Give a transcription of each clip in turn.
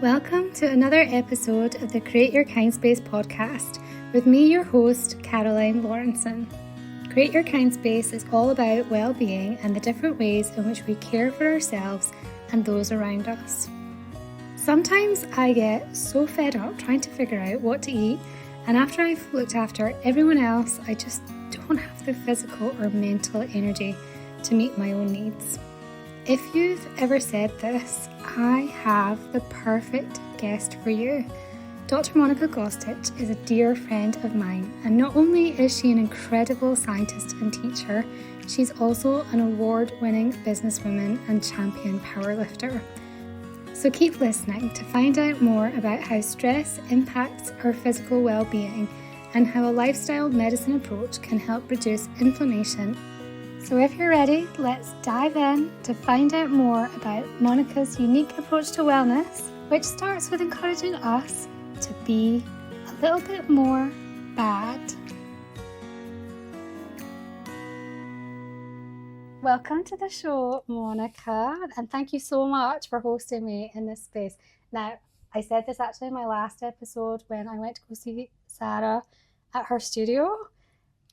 Welcome to another episode of the Create Your Kindspace podcast with me, your host, Caroline Laurenson. Create Your Kindspace is all about well-being and the different ways in which we care for ourselves and those around us. Sometimes I get so fed up trying to figure out what to eat, and after I've looked after everyone else, I just don't have the physical or mental energy to meet my own needs. If you've ever said this, I have the perfect guest for you. Dr. Monica Gostic is a dear friend of mine, and not only is she an incredible scientist and teacher, she's also an award-winning businesswoman and champion powerlifter. So keep listening to find out more about how stress impacts our physical well-being and how a lifestyle medicine approach can help reduce inflammation. So if you're ready, let's dive in to find out more about Monica's unique approach to wellness, which starts with encouraging us to be a little bit more bad. Welcome to the show, Monica, and thank you so much for hosting me in this space. Now, I said this actually in my last episode when I went to go see Sarah at her studio.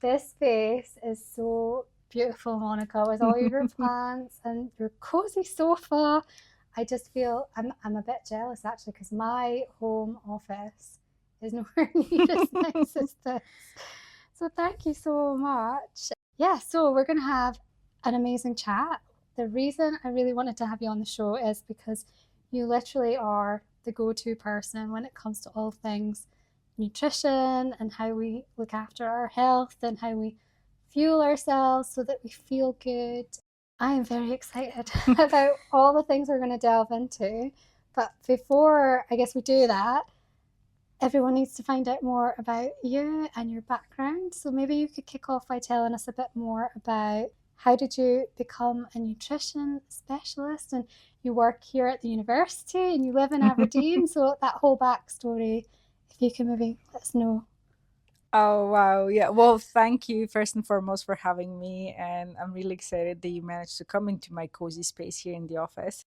This space is so beautiful, Monica, with all your plants and your cozy sofa. I just feel I'm a bit jealous actually, because my home office is nowhere near as nice as this. So thank you so much. Yeah, so we're going to have an amazing chat. The reason I really wanted to have you on the show is because you literally are the go-to person when it comes to all things nutrition and how we look after our health and how we fuel ourselves so that we feel good. I am very excited about all the things we're going to delve into. But before I guess we do that, everyone needs to find out more about you and your background. So maybe you could kick off by telling us a bit more about how did you become a nutrition specialist, and you work here at the university and you live in Aberdeen. So that whole backstory, if you can maybe let us know. Oh, wow. Yeah. Well, thank you first and foremost for having me. And I'm really excited that you managed to come into my cozy space here in the office.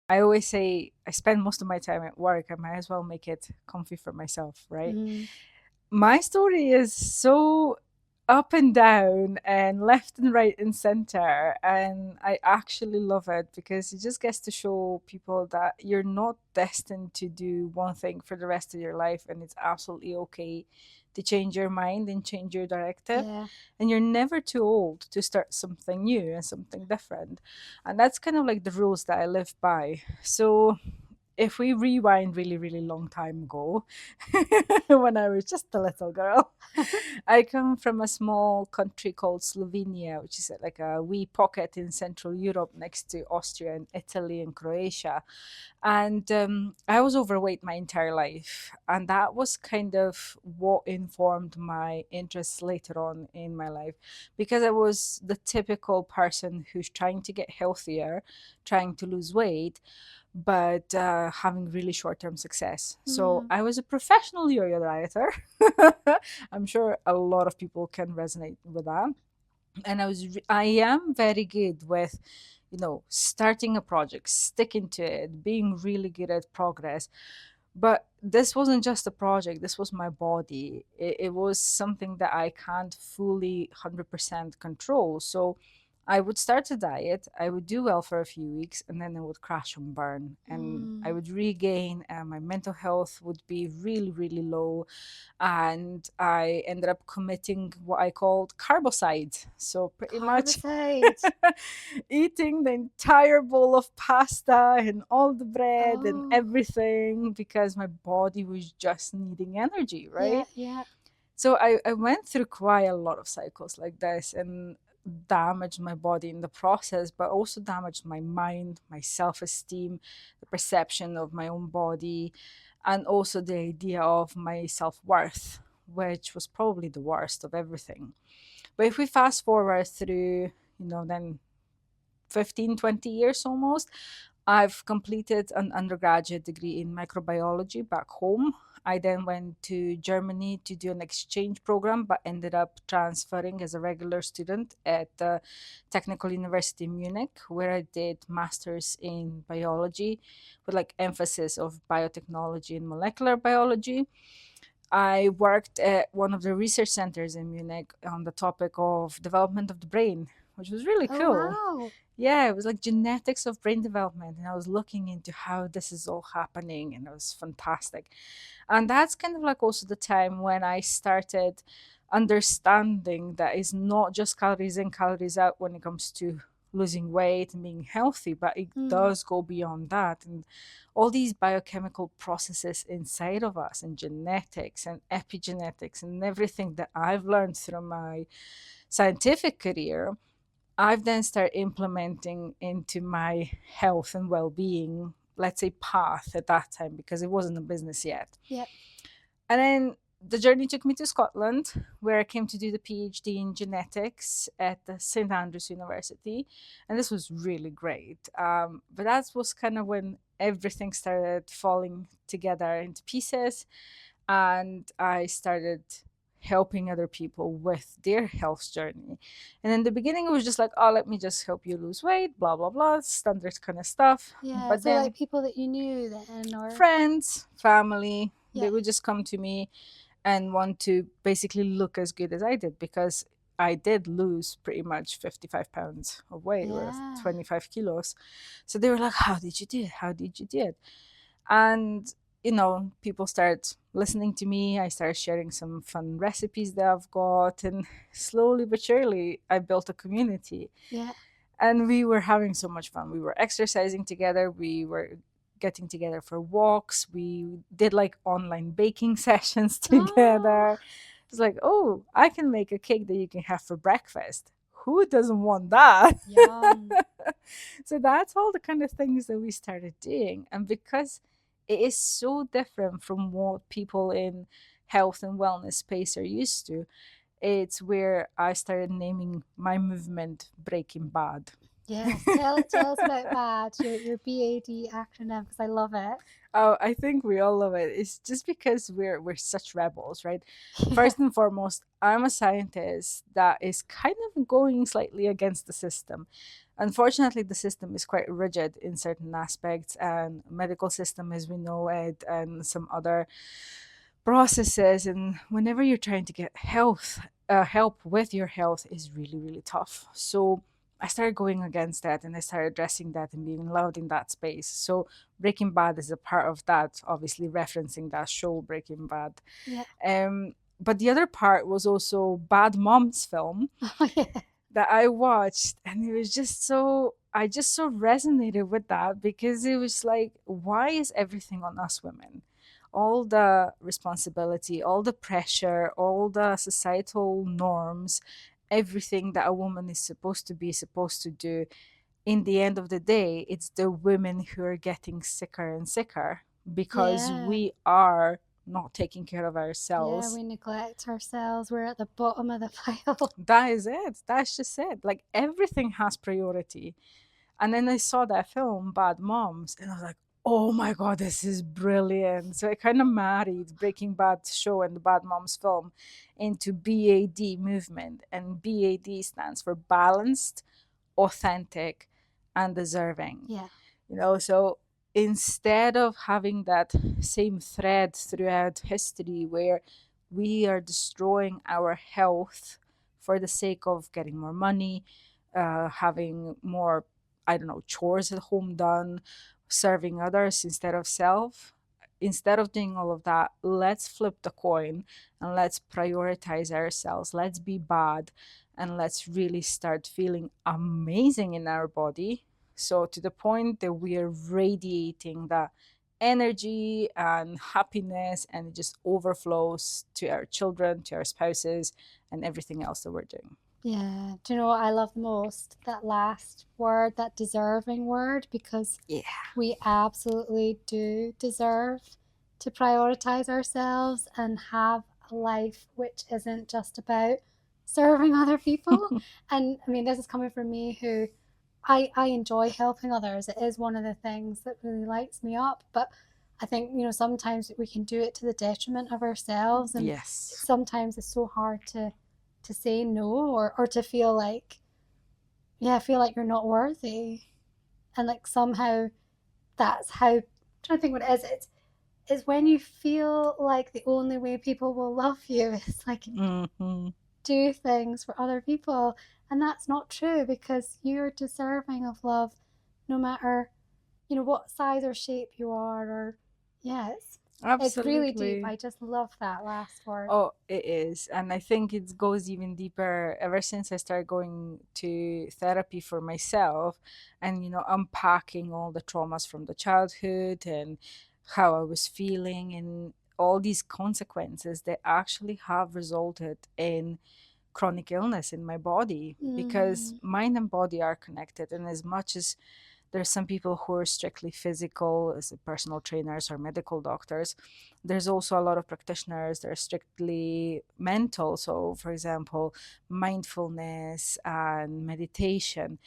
I always say I spend most of my time at work. I might as well make it comfy for myself, right? My story is so up and down and left and right and center. And I actually love it because it just gets to show people that you're not destined to do one thing for the rest of your life. And it's absolutely okay to change your mind and change your directive. Yeah. And you're never too old to start something new and something different. And that's kind of like the rules that I live by. So if we rewind really, really long time ago, when I was just a little girl, I come from a small country called Slovenia, which is like a wee pocket in Central Europe next to Austria and Italy and Croatia. And I was overweight my entire life. And that was kind of what informed my interests later on in my life, because I was the typical person who's trying to get healthier, trying to lose weight, but having really short-term success. So I was a professional yo-yo dieter. I'm sure a lot of people can resonate with that. And I am very good with, starting a project, sticking to it, being really good at progress. But this wasn't just a project, this was my body. It was something that I can't fully 100% control. So I would start a diet, I would do well for a few weeks, and then I would crash and burn. And I would regain, and my mental health would be really, really low. And I ended up committing what I called carbicide. So pretty much eating the entire bowl of pasta and all the bread and everything, because my body was just needing energy, right? Yeah. So I went through quite a lot of cycles like this and damaged my body in the process, but also damaged my mind, my self-esteem, the perception of my own body, and also the idea of my self-worth, which was probably the worst of everything. But if we fast forward through, then 15, 20 years almost, I've completed an undergraduate degree in microbiology back home. I then went to Germany to do an exchange program, but ended up transferring as a regular student at the Technical University in Munich, where I did masters in biology with like emphasis of biotechnology and molecular biology. I worked at one of the research centers in Munich on the topic of development of the brain, which was really Oh, cool. wow. Yeah, it was like genetics of brain development, and I was looking into how this is all happening, and it was fantastic. And that's kind of like also the time when I started understanding that it's not just calories in, calories out when it comes to losing weight and being healthy, but it Mm. does go beyond that. And all these biochemical processes inside of us, and genetics and epigenetics, and everything that I've learned through my scientific career, I've then started implementing into my health and well-being, let's say, path at that time, because it wasn't a business yet. Yeah. And then the journey took me to Scotland, where I came to do the PhD in genetics at the St Andrews University, and this was really great. But that was kind of when everything started falling together into pieces, and I started helping other people with their health journey. And in the beginning, it was just like, oh, let me just help you lose weight, blah blah blah, standard kind of stuff. Yeah. But So like then people that you knew then, or friends, family, yeah. they would just come to me and want to basically look as good as I did, because I did lose pretty much 55 pounds of weight, or Yeah. 25 kilos. So they were like, how did you do it? How did you do it? And, people start listening to me. I started sharing some fun recipes that I've got. And slowly but surely, I built a community. Yeah. And we were having so much fun. We were exercising together. We were getting together for walks. We did like online baking sessions Oh, together. It's like, oh, I can make a cake that you can have for breakfast. Who doesn't want that? yum. So that's all the kind of things that we started doing. And because it is so different from what people in health and wellness space are used to, it's where I started naming my movement Breaking Bad. Yes. Tell us about BAD, your BAD acronym, because I love it. Oh, I think we all love it. It's just because we're such rebels, right? Yeah. First and foremost, I'm a scientist that is kind of going slightly against the system. Unfortunately, the system is quite rigid in certain aspects, and medical system as we know it, and some other processes. And whenever you're trying to get help with your health is really, really tough. So I started going against that, and I started addressing that and being loud in that space. So Breaking Bad is a part of that, obviously referencing that show Breaking Bad. Yeah. But the other part was also Bad Moms film Oh yeah. that I watched, and it was just so I just so resonated with that, because it was like, why is everything on us women? All the responsibility, all the pressure, all the societal norms, everything that a woman is supposed to do. In the end of the day, it's the women who are getting sicker and sicker because Yeah. we are not taking care of Yeah, ourselves. we neglect ourselves. We're at the bottom of the pile. That is it. That's just it. Like everything has priority. And then I saw that film, Bad Moms, and I was like, oh my God, this is brilliant. So I kind of married Breaking Bad show and the Bad Moms film into BAD movement. And BAD stands for balanced, authentic, and deserving. Yeah. So instead of having that same thread throughout history where we are destroying our health for the sake of getting more money, having more, I don't know, chores at home done, serving others instead of self. Instead of doing all of that, let's flip the coin and let's prioritize ourselves. Let's be bad, and let's really start feeling amazing in our body. So, to the point that we are radiating that energy and happiness, and it just overflows to our children, to our spouses, and everything else that we're doing. Yeah. Do you know what I love the most? That last word, that deserving word, because Yeah. we absolutely do deserve to prioritize ourselves and have a life which isn't just about serving other people. And I mean, this is coming from me who I enjoy helping others. It is one of the things that really lights me up. But I think, sometimes we can do it to the detriment of ourselves. And Yes. sometimes it's so hard to say no, or to feel like, you're not worthy. And like somehow that's how, I'm trying to think what it is. It's when you feel like the only way people will love you is like do things for other people. And that's not true, because you're deserving of love no matter, what size or shape you are. Or it's really deep. Absolutely. I just love that last word. Oh, it is. And I think it goes even deeper ever since I started going to therapy for myself and, unpacking all the traumas from the childhood and how I was feeling and all these consequences that actually have resulted in chronic illness in my body, because mind and body are connected. And as much as there's some people who are strictly physical, as personal trainers or medical doctors, there's also a lot of practitioners that are strictly mental. So, for example, mindfulness and meditation.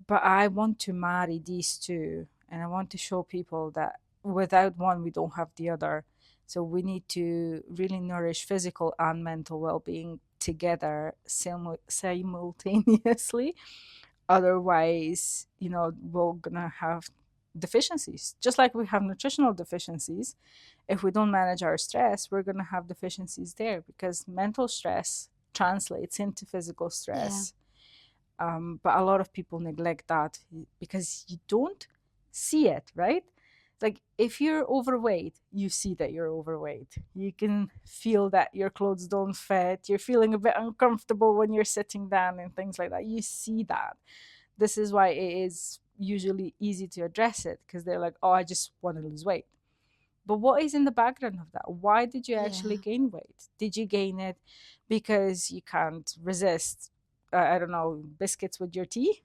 But I want to marry these two, and I want to show people that without one, we don't have the other. So we need to really nourish physical and mental well-being together simultaneously. Otherwise, we're gonna have deficiencies, just like we have nutritional deficiencies. If we don't manage our stress, we're gonna have deficiencies there, because mental stress translates into physical stress. But a lot of people neglect that because you don't see it, right? Like if you're overweight, you see that you're overweight. You can feel that your clothes don't fit. You're feeling a bit uncomfortable when you're sitting down and things like that. You see that. This is why it is usually easy to address it, because they're like, oh, I just want to lose weight. But what is in the background of that? Why did you actually gain weight? Did you gain it because you can't resist, I don't know, biscuits with your tea?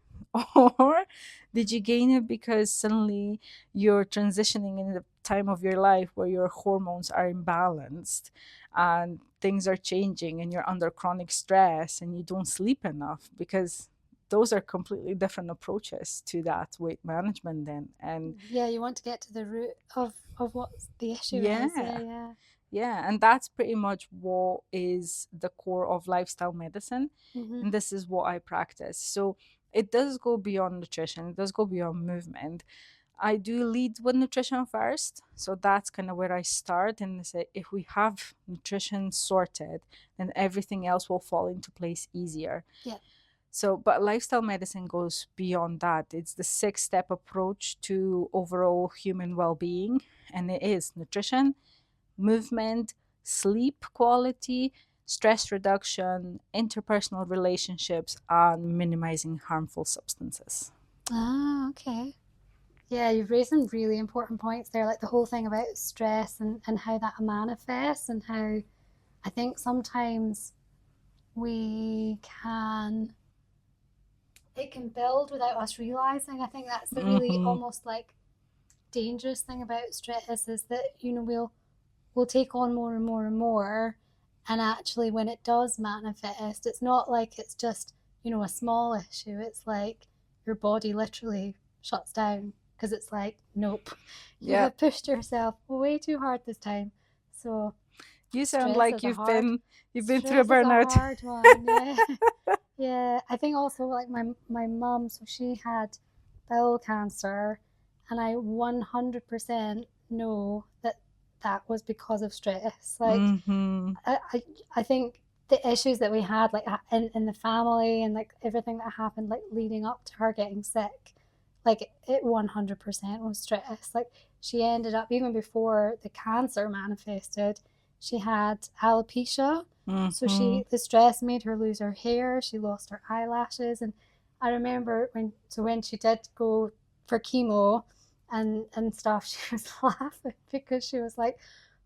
Or did you gain it because suddenly you're transitioning in the time of your life where your hormones are imbalanced and things are changing and you're under chronic stress and you don't sleep enough? Because those are completely different approaches to that weight management then. And you want to get to the root of what the issue is. Yeah, and that's pretty much what is the core of lifestyle medicine. And this is what I practice. So it does go beyond nutrition, it does go beyond movement. I do lead with nutrition first. So that's kind of where I start and say, if we have nutrition sorted, then everything else will fall into place easier. So, but lifestyle medicine goes beyond that. It's the 6-step approach to overall human well-being. And it is nutrition, movement, sleep quality, stress reduction, interpersonal relationships, and minimizing harmful substances. Okay. Yeah, you've raised some really important points there, like the whole thing about stress and how that manifests, and how I think sometimes it can build without us realizing. I think that's the really almost like dangerous thing about stress, is that, we'll take on more and more and more. And actually, when it does manifest, it's not like it's just, a small issue. It's like your body literally shuts down, because it's like, nope, you have pushed yourself way too hard this time. So you sound like you've been through a stress is burnout. a hard one. Yeah. I think also like my mum, so she had bowel cancer, and I 100% know that was because of stress. Like I think the issues that we had, like in the family, and like everything that happened like leading up to her getting sick, like it 100% was stress. Like she ended up, even before the cancer manifested, she had alopecia. So the stress made her lose her hair. She lost her eyelashes. And I remember when she did go for chemo and stuff, she was laughing because she was like,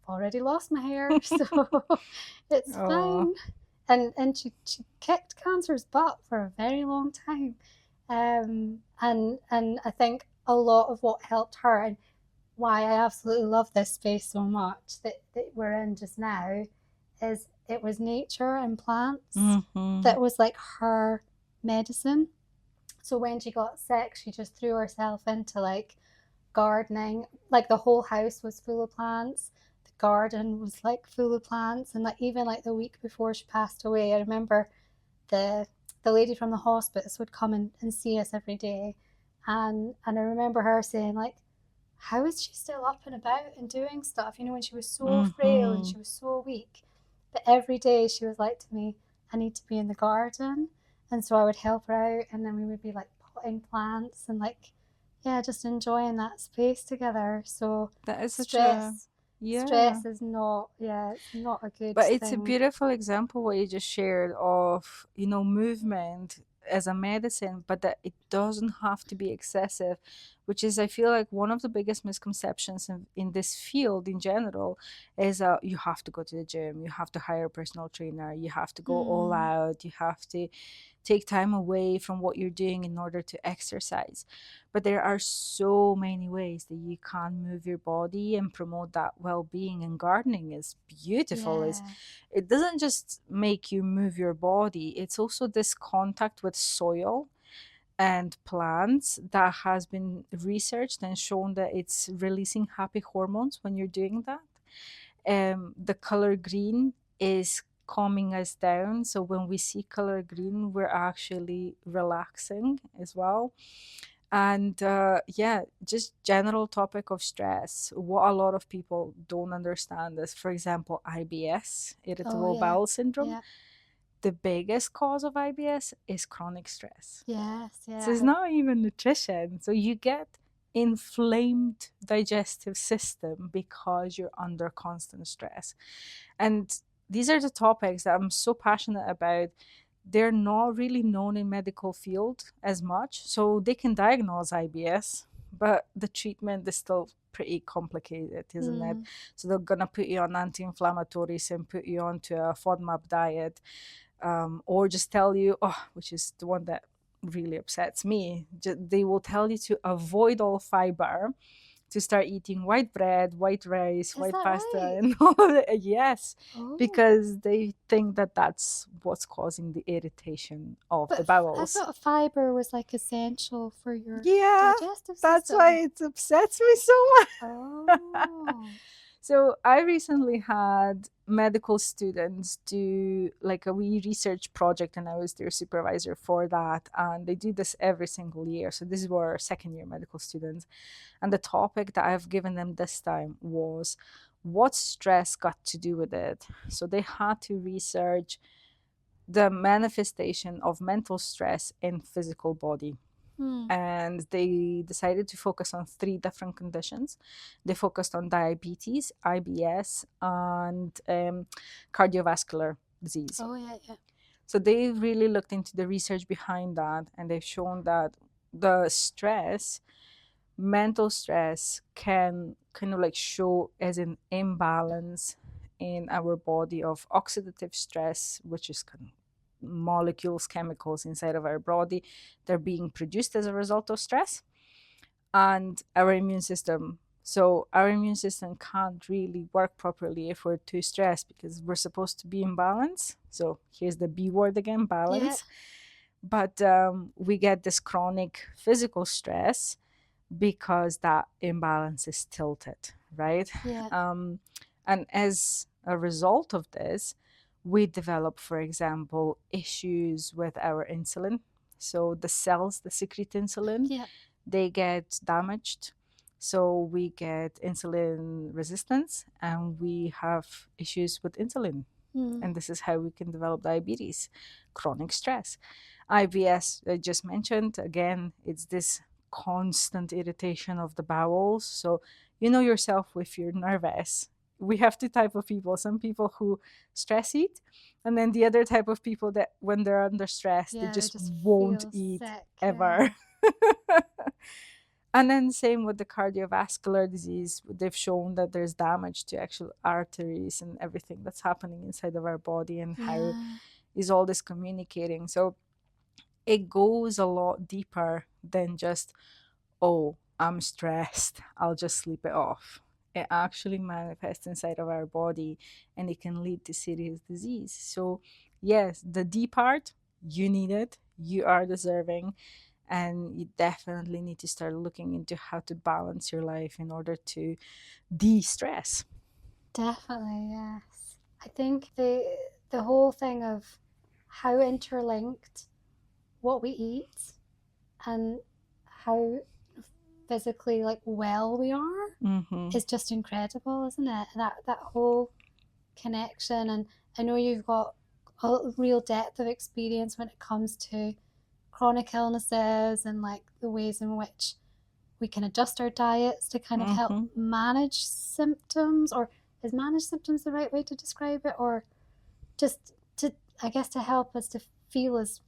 I've already lost my hair, so it's fine. And she kicked cancer's butt for a very long time. And I think a lot of what helped her, and why I absolutely love this space so much that we're in just now, is it was nature and plants that was like her medicine. So when she got sick, she just threw herself into like gardening. Like the whole house was full of plants. The garden was like full of plants, and like even like the week before she passed away, I remember the the lady from the hospice would come and see us every day, and I remember her saying like, how is she still up and about and doing stuff, you know, when she was so frail and Mm-hmm. she was so weak. But every day she was like to me, I need to be in the garden. And so I would help her out, and then we would be like potting plants and like, yeah, just enjoying that space together. So That is such a, stress yeah. stress is not, yeah, it's not a good But it's a thing. beautiful example what you just shared of, movement as a medicine, but that it doesn't have to be excessive, which is, I feel like, one of the biggest misconceptions in this field in general is you have to go to the gym, you have to hire a personal trainer, you have to go all Hmm. out, you have to take time away from what you're doing in order to exercise. But there are so many ways that you can move your body and promote that well-being, and gardening is beautiful. Yeah. It doesn't just make you move your body, it's also this contact with soil and plants that has been researched and shown that it's releasing happy hormones when you're doing that. The color green is calming us down. So when we see color green, we're actually relaxing as well. And yeah, just general topic of stress. What a lot of people don't understand is, for example, IBS, Oh irritable yeah. bowel syndrome. Yeah. The biggest cause of IBS is chronic stress. Yes. So Yeah. it's not even nutrition. So you get inflamed digestive system because you're under constant stress. And these are the topics that I'm so passionate about. They're not really known in medical field as much. So they can diagnose IBS, but the treatment is still pretty complicated, isn't it? Mm. So they're gonna put you on anti-inflammatories and put you onto a FODMAP diet, or just tell you, oh, which is the one that really upsets me. They will tell you to avoid all fiber, to start eating white bread, white rice, Is white that pasta, right? and all that. Yes, Oh. because they think that that's what's causing the irritation of the But I bowels. thought fiber was like essential for your Yeah, digestive that's why system. it upsets me so much. Oh. So I recently had medical students do like a wee research project, and I was their supervisor for that. And they do this every single year. So these were second year medical students. And the topic that I've given them this time was, what stress got to do with it? So they had to research the manifestation of mental stress in physical body, Hmm. and they decided to focus on three different conditions. They focused on diabetes, IBS, and cardiovascular disease. Oh yeah, yeah. So they really looked into the research behind that, and they've shown that the stress, mental stress, can kind of like show as an imbalance in our body of oxidative stress, which is kind of molecules, chemicals inside of our body. They're being produced as a result of stress, and our immune system. So our immune system can't really work properly if we're too stressed, because we're supposed to be in balance. So here's the B word again, Yeah. balance. But we get this chronic physical stress because that imbalance is tilted, right? Yeah. Um, and as a result of this, we develop, for example, issues with our insulin. So the cells that secrete insulin, Yeah. they get damaged. So we get insulin resistance, and we have issues with insulin. Hmm. And this is how we can develop diabetes, chronic stress. IBS, I just mentioned, again, it's this constant irritation of the bowels. So you know yourself, if you're nervous, we have two type of people: some people who stress eat, and then the other type of people that when they're under stress they Yeah, they just just won't feel eat sick. Yeah. ever. And then same with the cardiovascular disease. They've shown that there's damage to actual arteries and everything that's happening inside of our body, and how Yeah. is all this communicating. So it goes a lot deeper than just, oh, I'm stressed, I'll just sleep it off. It actually manifests inside of our body, and it can lead to serious disease. So yes, the D part, you need it, you are deserving. And you definitely need to start looking into how to balance your life in order to de-stress. Definitely, yes. I think the whole thing of how interlinked what we eat and how physically like well we are Mm-hmm. is just incredible, isn't it? That whole connection. And I know you've got a real depth of experience when it comes to chronic illnesses and like the ways in which we can adjust our diets to kind of help Mm-hmm. manage symptoms. Or is manage symptoms the right way to describe it? Or just to, I guess, to help us to feel as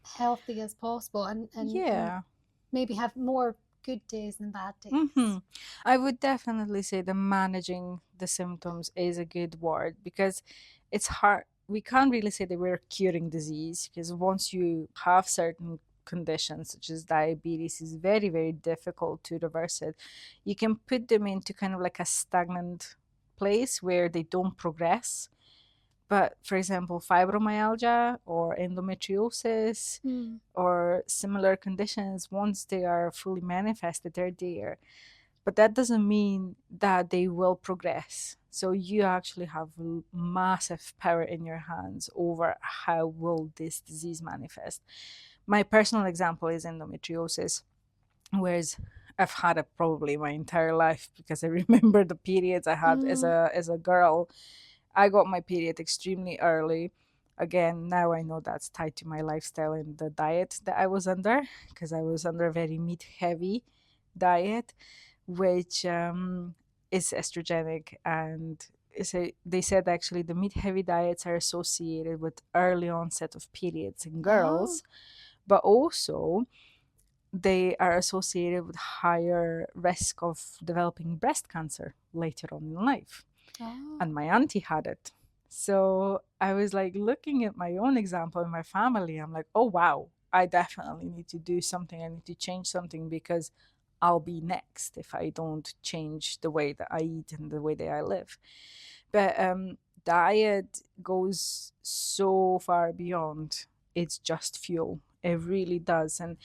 healthy as possible, and Yeah. maybe have more good days than bad Mm-hmm. days. I would definitely say that managing the symptoms is a good word, because it's hard. We can't really say that we're curing disease, because once you have certain conditions such as diabetes, it's very, very difficult to reverse it. You can put them into kind of like a stagnant place where they don't progress. But for example, fibromyalgia or endometriosis Mm. or similar conditions, once they are fully manifested, they're there. But that doesn't mean that they will progress. So you actually have massive power in your hands over how will this disease manifest. My personal example is endometriosis, whereas I've had it probably my entire life, because I remember the periods I had as Mm. a girl. I got my period extremely early. Again, now I know that's tied to my lifestyle and the diet that I was under, because I was under a very meat heavy diet, which is estrogenic. And they said actually the meat heavy diets are associated with early onset of periods in Oh. girls, but also they are associated with higher risk of developing breast cancer later on in life. Oh. And my auntie had it. So I was like looking at my own example in my family. I'm like, oh, wow, I definitely need to do something. I need to change something, because I'll be next if I don't change the way that I eat and the way that I live. But diet goes so far beyond it's just fuel. It really does. And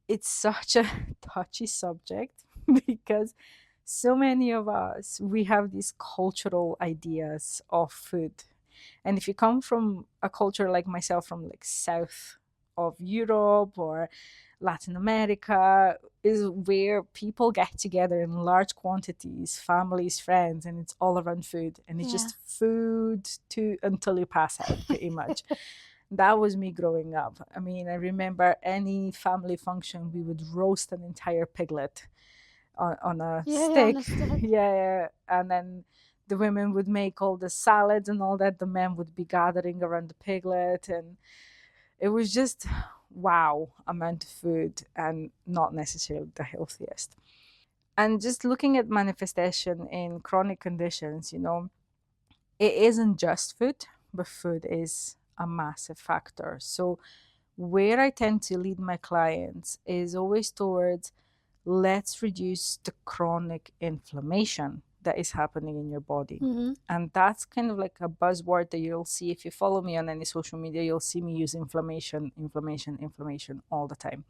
it's such a touchy subject because so many of us, we have these cultural ideas of food. And if you come from a culture like myself, from like south of Europe or Latin America, is where people get together in large quantities, families, friends, and it's all around food, and it's Yeah. just food to until you pass out, pretty much. That was me growing up. I mean, I remember any family function, we would roast an entire piglet on a Yeah, on a stick. stick. Yeah, and then the women would make all the salads and all that. The men would be gathering around the piglet, and it was just wow amount of food, and not necessarily the healthiest. And just looking at manifestation in chronic conditions, it isn't just food, but food is a massive factor. So where I tend to lead my clients is always towards, let's reduce the chronic inflammation that is happening in your body. Mm-hmm. And that's kind of like a buzzword that you'll see if you follow me on any social media. You'll see me use inflammation, inflammation, inflammation all the time.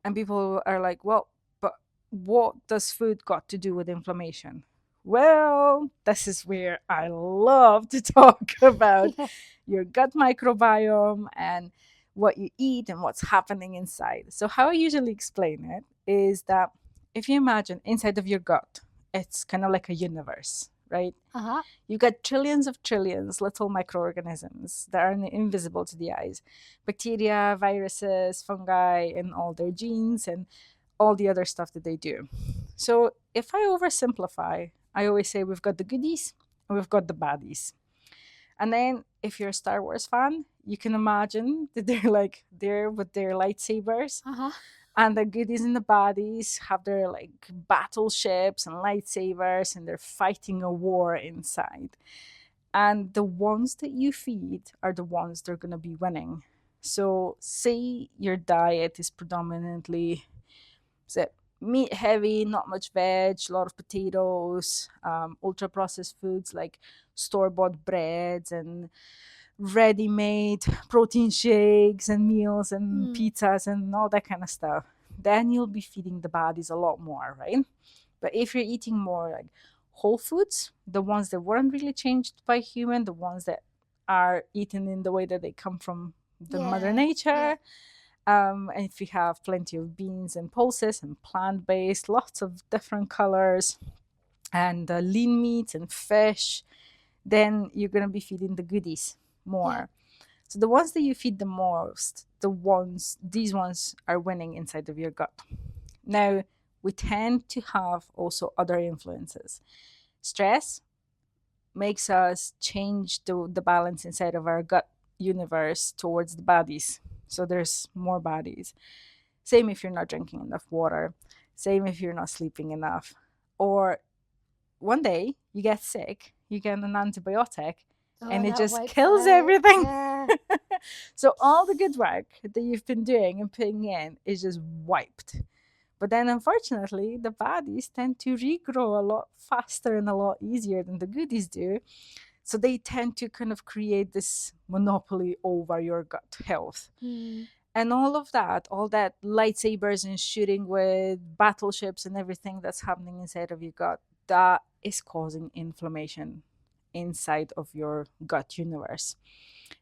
And people are like, well, but what does food got to do with inflammation? Well, this is where I love to talk about Yeah. your gut microbiome and what you eat and what's happening inside. So, how I usually explain it is that if you imagine inside of your gut, it's kind of like a universe, right? Uh-huh. You've got trillions of trillions little microorganisms that are invisible to the eyes: bacteria, viruses, fungi, and all their genes and all the other stuff that they do. So if I oversimplify, I always say we've got the goodies and we've got the baddies. And then if you're a Star Wars fan, you can imagine that they're like there with their lightsabers, Uh-huh. and the goodies and the baddies have their like battleships and lightsabers, and they're fighting a war inside. And the ones that you feed are the ones that are going to be winning. So say your diet is predominantly, say, meat heavy, not much veg, a lot of potatoes, ultra processed foods like store bought breads and ready-made protein shakes and meals and pizzas and all that kind of stuff, then you'll be feeding the bodies a lot more, right? But if you're eating more like whole foods, the ones that weren't really changed by human, the ones that are eaten in the way that they come from the mother nature, and if you have plenty of beans and pulses and plant-based, lots of different colors, and lean meats and fish, then you're going to be feeding the goodies more. So the ones that you feed the most, these ones are winning inside of your gut. Now, we tend to have also other influences. Stress makes us change the balance inside of our gut universe towards the bodies. So there's more bodies. Same if you're not drinking enough water. Same if you're not sleeping enough. Or one day you get sick, you get an antibiotic, and it just kills everything. So all the good work that you've been doing and putting in is just wiped. But then unfortunately, the bodies tend to regrow a lot faster and a lot easier than the goodies do. So they tend to kind of create this monopoly over your gut health. And all that lightsabers and shooting with battleships and everything that's happening inside of your gut, that is causing inflammation inside of your gut universe.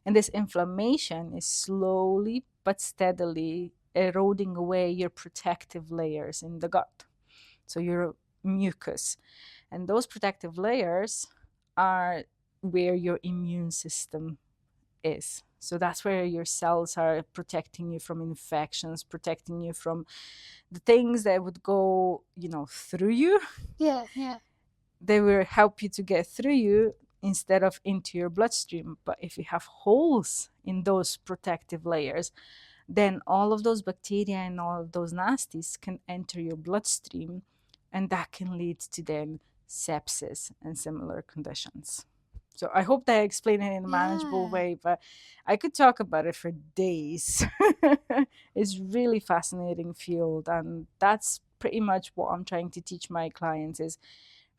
And this inflammation is slowly but steadily eroding away your protective layers in the gut. So your mucus. And those protective layers are where your immune system is. So that's where your cells are protecting you from infections, protecting you from the things that would go, through you. They will help you to get through you instead of into your bloodstream. But if you have holes in those protective layers, then all of those bacteria and all of those nasties can enter your bloodstream, and that can lead to then sepsis and similar conditions. So I hope that I explained it in a manageable way, but I could talk about it for days. It's really fascinating field, and that's pretty much what I'm trying to teach my clients is,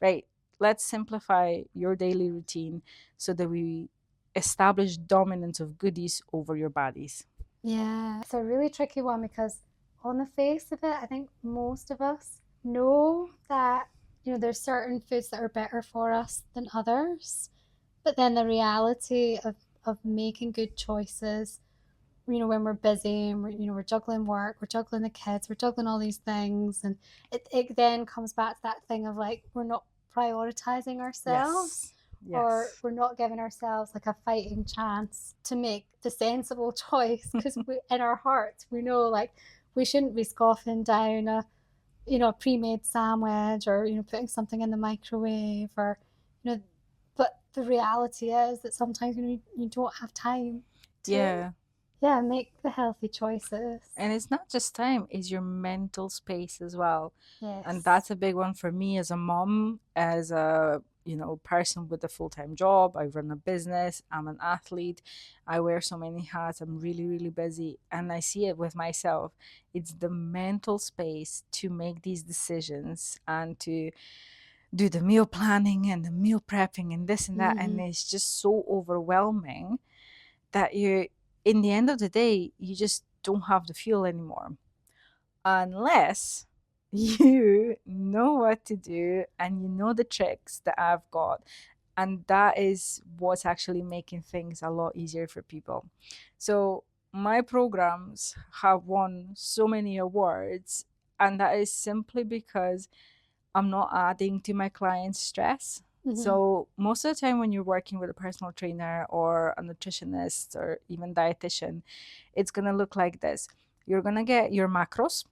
right, let's simplify your daily routine so that we establish dominance of goodies over your bodies. Yeah, it's a really tricky one because on the face of it, I think most of us know that, there's certain foods that are better for us than others. But then the reality of making good choices, when we're busy and we're juggling work, we're juggling the kids, we're juggling all these things. And it then comes back to that thing of like, we're not prioritizing ourselves. Yes. Or we're not giving ourselves like a fighting chance to make the sensible choice because in our hearts we know like we shouldn't be scoffing down a pre-made sandwich or putting something in the microwave or but the reality is that sometimes you don't have time to make the healthy choices. And it's not just time, it's your mental space as well. Yes. And that's a big one for me as a mom, as a person with a full-time job. I run a business, I'm an athlete, I wear so many hats, I'm really, really busy, and I see it with myself. It's the mental space to make these decisions and to do the meal planning and the meal prepping and this and that. And it's just so overwhelming that in the end of the day, you just don't have the fuel anymore. Unless you know what to do and you know the tricks that I've got. And that is what's actually making things a lot easier for people. So my programs have won so many awards, and that is simply because I'm not adding to my clients' stress. So most of the time when you're working with a personal trainer or a nutritionist or even dietitian, it's going to look like this. You're going to get your macros.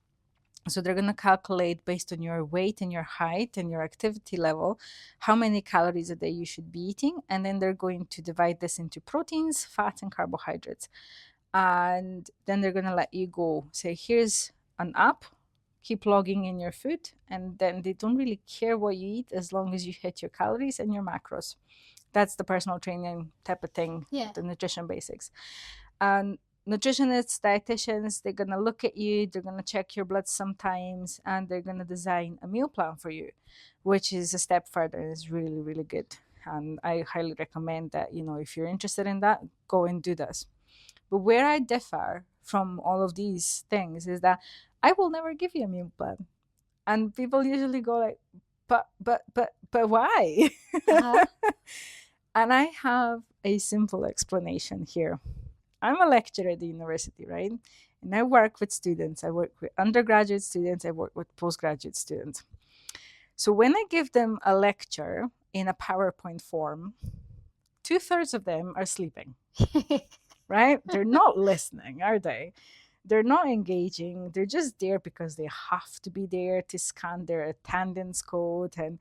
So they're going to calculate based on your weight and your height and your activity level, how many calories a day you should be eating. And then they're going to divide this into proteins, fats, and carbohydrates. And then they're going to let you go. Say, here's an app, keep logging in your food. And then they don't really care what you eat as long as you hit your calories and your macros. That's the personal training type of thing, the nutrition basics. And nutritionists, dietitians, they're going to look at you, they're going to check your blood sometimes, and they're going to design a meal plan for you, which is a step further and is really, really good. And I highly recommend that, if you're interested in that, go and do this. But where I differ from all of these things is that I will never give you a meal plan. And people usually go like, but why? Uh-huh. And I have a simple explanation here. I'm a lecturer at the university, right? And I work with students. I work with undergraduate students. I work with postgraduate students. So when I give them a lecture in a PowerPoint form, 2/3 of them are sleeping, right? They're not listening, are they? They're not engaging. They're just there because they have to be there to scan their attendance code, and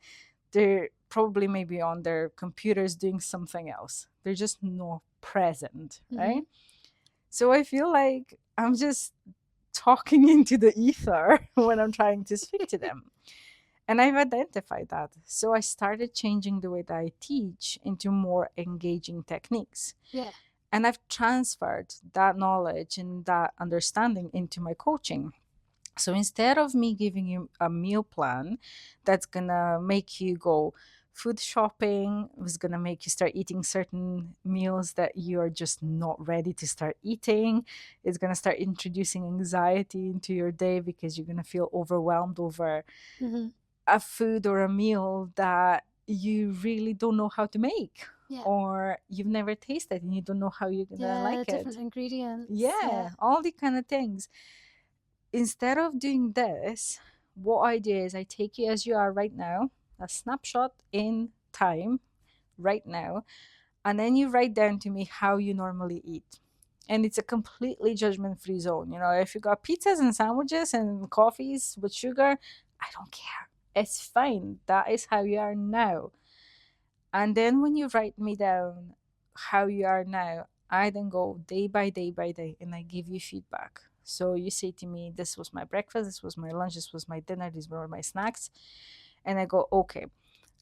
they're probably maybe on their computers doing something else. They're just not present, right? Mhm. So I feel like I'm just talking into the ether when I'm trying to speak to them. And I've identified that. So I started changing the way that I teach into more engaging techniques. Yeah. And I've transferred that knowledge and that understanding into my coaching. So instead of me giving you a meal plan that's going to make you go food shopping, was going to make you start eating certain meals that you are just not ready to start eating, it's going to start introducing anxiety into your day because you're going to feel overwhelmed over Mm-hmm. a food or a meal that you really don't know how to make. Yeah. Or you've never tasted and you don't know how you're gonna Yeah, like different it. ingredients. Yeah, all the kind of things. Instead of doing this, what I do is I take you as you are right now, a snapshot in time right now, and then you write down to me how you normally eat. And it's a completely judgment-free zone. If you got pizzas and sandwiches and coffees with sugar, I don't care. It's fine. That is how you are now. And then when you write me down how you are now, I then go day by day by day and I give you feedback. So you say to me, this was my breakfast, this was my lunch, this was my dinner, these were my snacks. And I go, okay,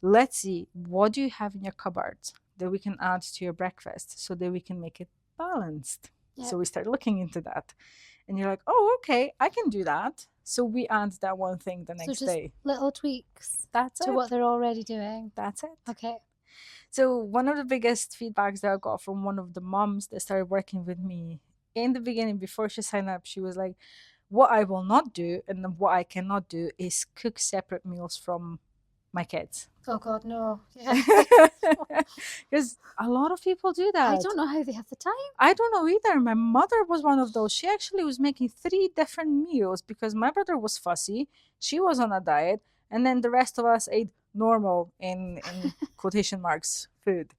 let's see, what do you have in your cupboard that we can add to your breakfast so that we can make it balanced? Yep. So we start looking into that. And you're like, oh, okay, I can do that. So we add that one thing the next day. Little tweaks That's to it. what they're already doing. That's it. Okay. So one of the biggest feedbacks that I got from one of the moms that started working with me in the beginning, before she signed up, she was like, what I will not do and what I cannot do is cook separate meals from my kids. Oh God, no. Yeah. Because a lot of people do that. I don't know how they have the time. I don't know either. My mother was one of those. She actually was making 3 different meals because my brother was fussy. She was on a diet. And then the rest of us ate normal, in quotation marks, food.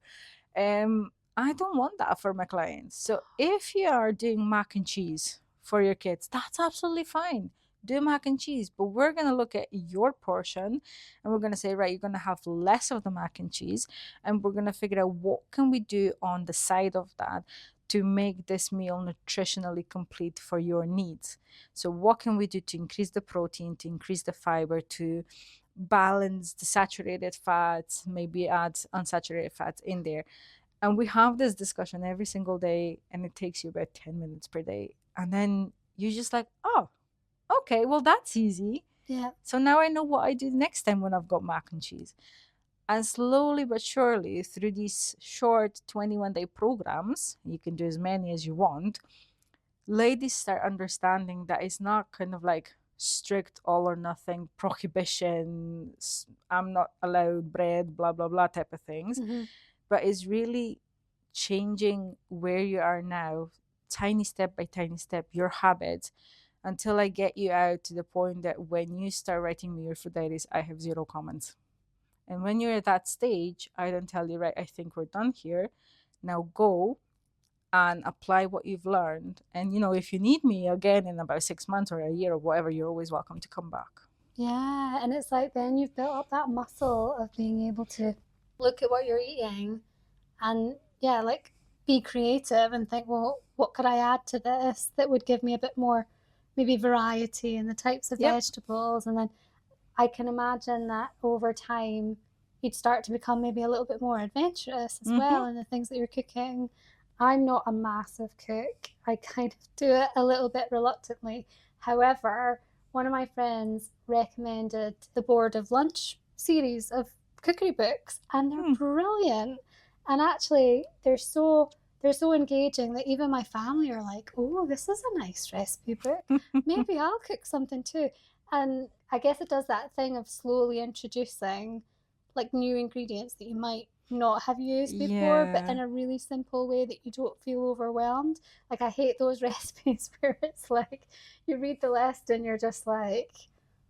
I don't want that for my clients. So if you are doing mac and cheese for your kids, that's absolutely fine. Do mac and cheese, but we're going to look at your portion and we're going to say, right, you're going to have less of the mac and cheese, and we're going to figure out what can we do on the side of that to make this meal nutritionally complete for your needs. So what can we do to increase the protein, to increase the fiber, to balance the saturated fats, maybe add unsaturated fats in there. And we have this discussion every single day, and it takes you about 10 minutes per day. And then you're just like, oh, okay, well, that's easy. Yeah. So now I know what I do next time when I've got mac and cheese. And slowly but surely, through these short 21-day programs, you can do as many as you want, ladies start understanding that it's not kind of like strict all or nothing prohibition, I'm not allowed bread, blah, blah, blah type of things. Mm-hmm. But it's really changing where you are now, tiny step by tiny step, your habits, until I get you out to the point that when you start writing me your food diaries, I have 0 comments. And when you're at that stage, I then tell you, right, I think we're done here. Now go and apply what you've learned. And, if you need me again in about 6 months or a year or whatever, you're always welcome to come back. Yeah. And it's like then you've built up that muscle of being able to look at what you're eating and, yeah, like be creative and think, well, what could I add to this that would give me a bit more maybe variety in the types of vegetables? And then I can imagine that over time you'd start to become maybe a little bit more adventurous as well in the things that you're cooking. I'm not a massive cook. I kind of do it a little bit reluctantly. However, one of my friends recommended the Board of Lunch series of cookery books, and they're brilliant. And actually, they're so engaging that even my family are like, "Oh, this is a nice recipe book. Maybe I'll cook something too." And I guess it does that thing of slowly introducing like new ingredients that you might not have used before, but in Yeah. a really simple way that you don't feel overwhelmed. Like I hate those recipes where it's like you read the list and you're just like,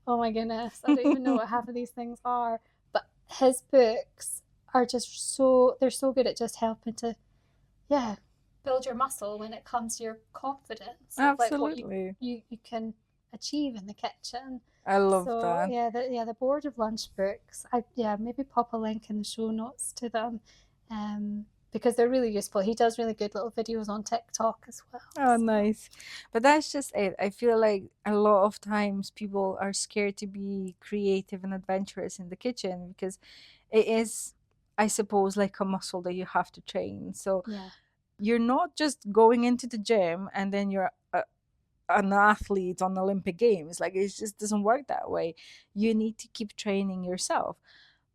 oh my goodness, I don't even know what half of these things are. But his books are just so, they're so good at just helping to, yeah, build your muscle when it comes to your confidence of like what Absolutely. you can achieve in the kitchen. I love So that. yeah, the board of lunch books. I maybe pop a link in the show notes to them, because they're really useful. He does really good little videos on TikTok as well. Oh, So. nice. But that's just it. I feel like a lot of times people are scared to be creative and adventurous in the kitchen because it is, I suppose, like a muscle that you have to train. So Yeah. you're not just going into the gym and then you're an athlete on Olympic Games. Like it just doesn't work that way. You need to keep training yourself,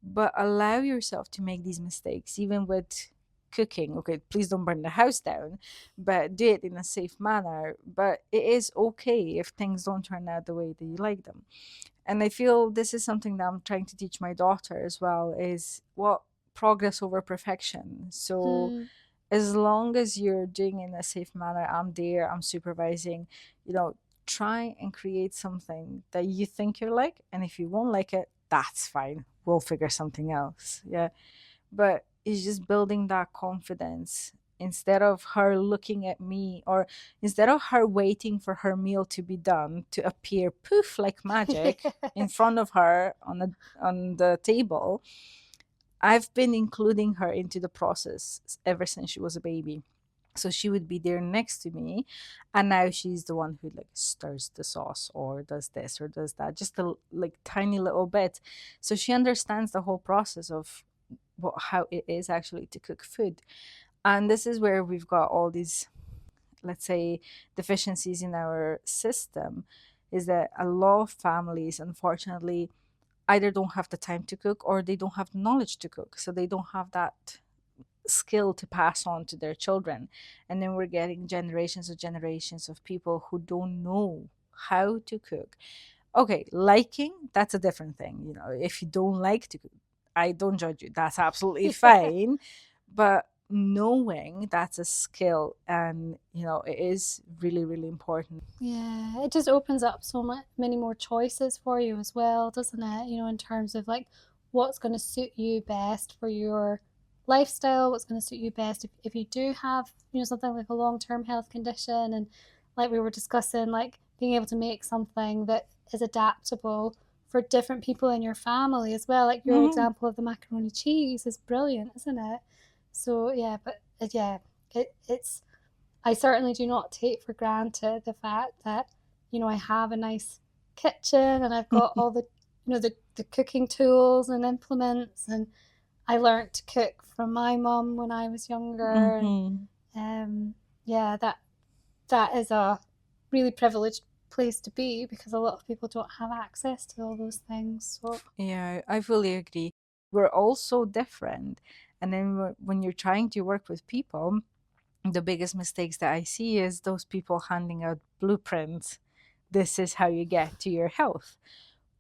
but allow yourself to make these mistakes, even with cooking. Okay, please don't burn the house down, but do it in a safe manner. But it is okay if things don't turn out the way that you like them. And I feel this is something that I'm trying to teach my daughter as well, is what progress over perfection. So Mm. as long as you're doing it in a safe manner, I'm there, I'm supervising, you know, try and create something that you think you like. And if you won't like it, that's fine. We'll figure something else. Yeah. But it's just building that confidence instead of her looking at me, or instead of her waiting for her meal to be done to appear poof like magic in front of her on the table. I've been including her into the process ever since she was a baby. So she would be there next to me, and now she's the one who like stirs the sauce or does this or does that, just a like tiny little bit. So she understands the whole process of how it is actually to cook food. And this is where we've got all these, let's say, deficiencies in our system, is that a lot of families, unfortunately, either don't have the time to cook or they don't have the knowledge to cook. So they don't have that skill to pass on to their children. And then we're getting generations of people who don't know how to cook. Okay, liking, that's a different thing. You know, if you don't like to cook, I don't judge you. That's absolutely Yeah. fine. But knowing that's a skill, and you know, it is really, really important. Yeah, it just opens up so many more choices for you as well, doesn't it? You know, in terms of like what's going to suit you best for your lifestyle, what's going to suit you best if you do have, you know, something like a long-term health condition. And like we were discussing, like being able to make something that is adaptable for different people in your family as well. Like your Mhm. example of the macaroni cheese is brilliant, isn't it? So yeah, but yeah, it's I certainly do not take for granted the fact that, you know, I have a nice kitchen and I've got all the, you know, the cooking tools and implements. And I learned to cook from my mum when I was younger. And Mhm. yeah, that is a really privileged place to be because a lot of people don't have access to all those things. So Yeah, I fully agree. We're all so different. And then when you're trying to work with people, the biggest mistakes that I see is those people handing out blueprints. This is how you get to your health.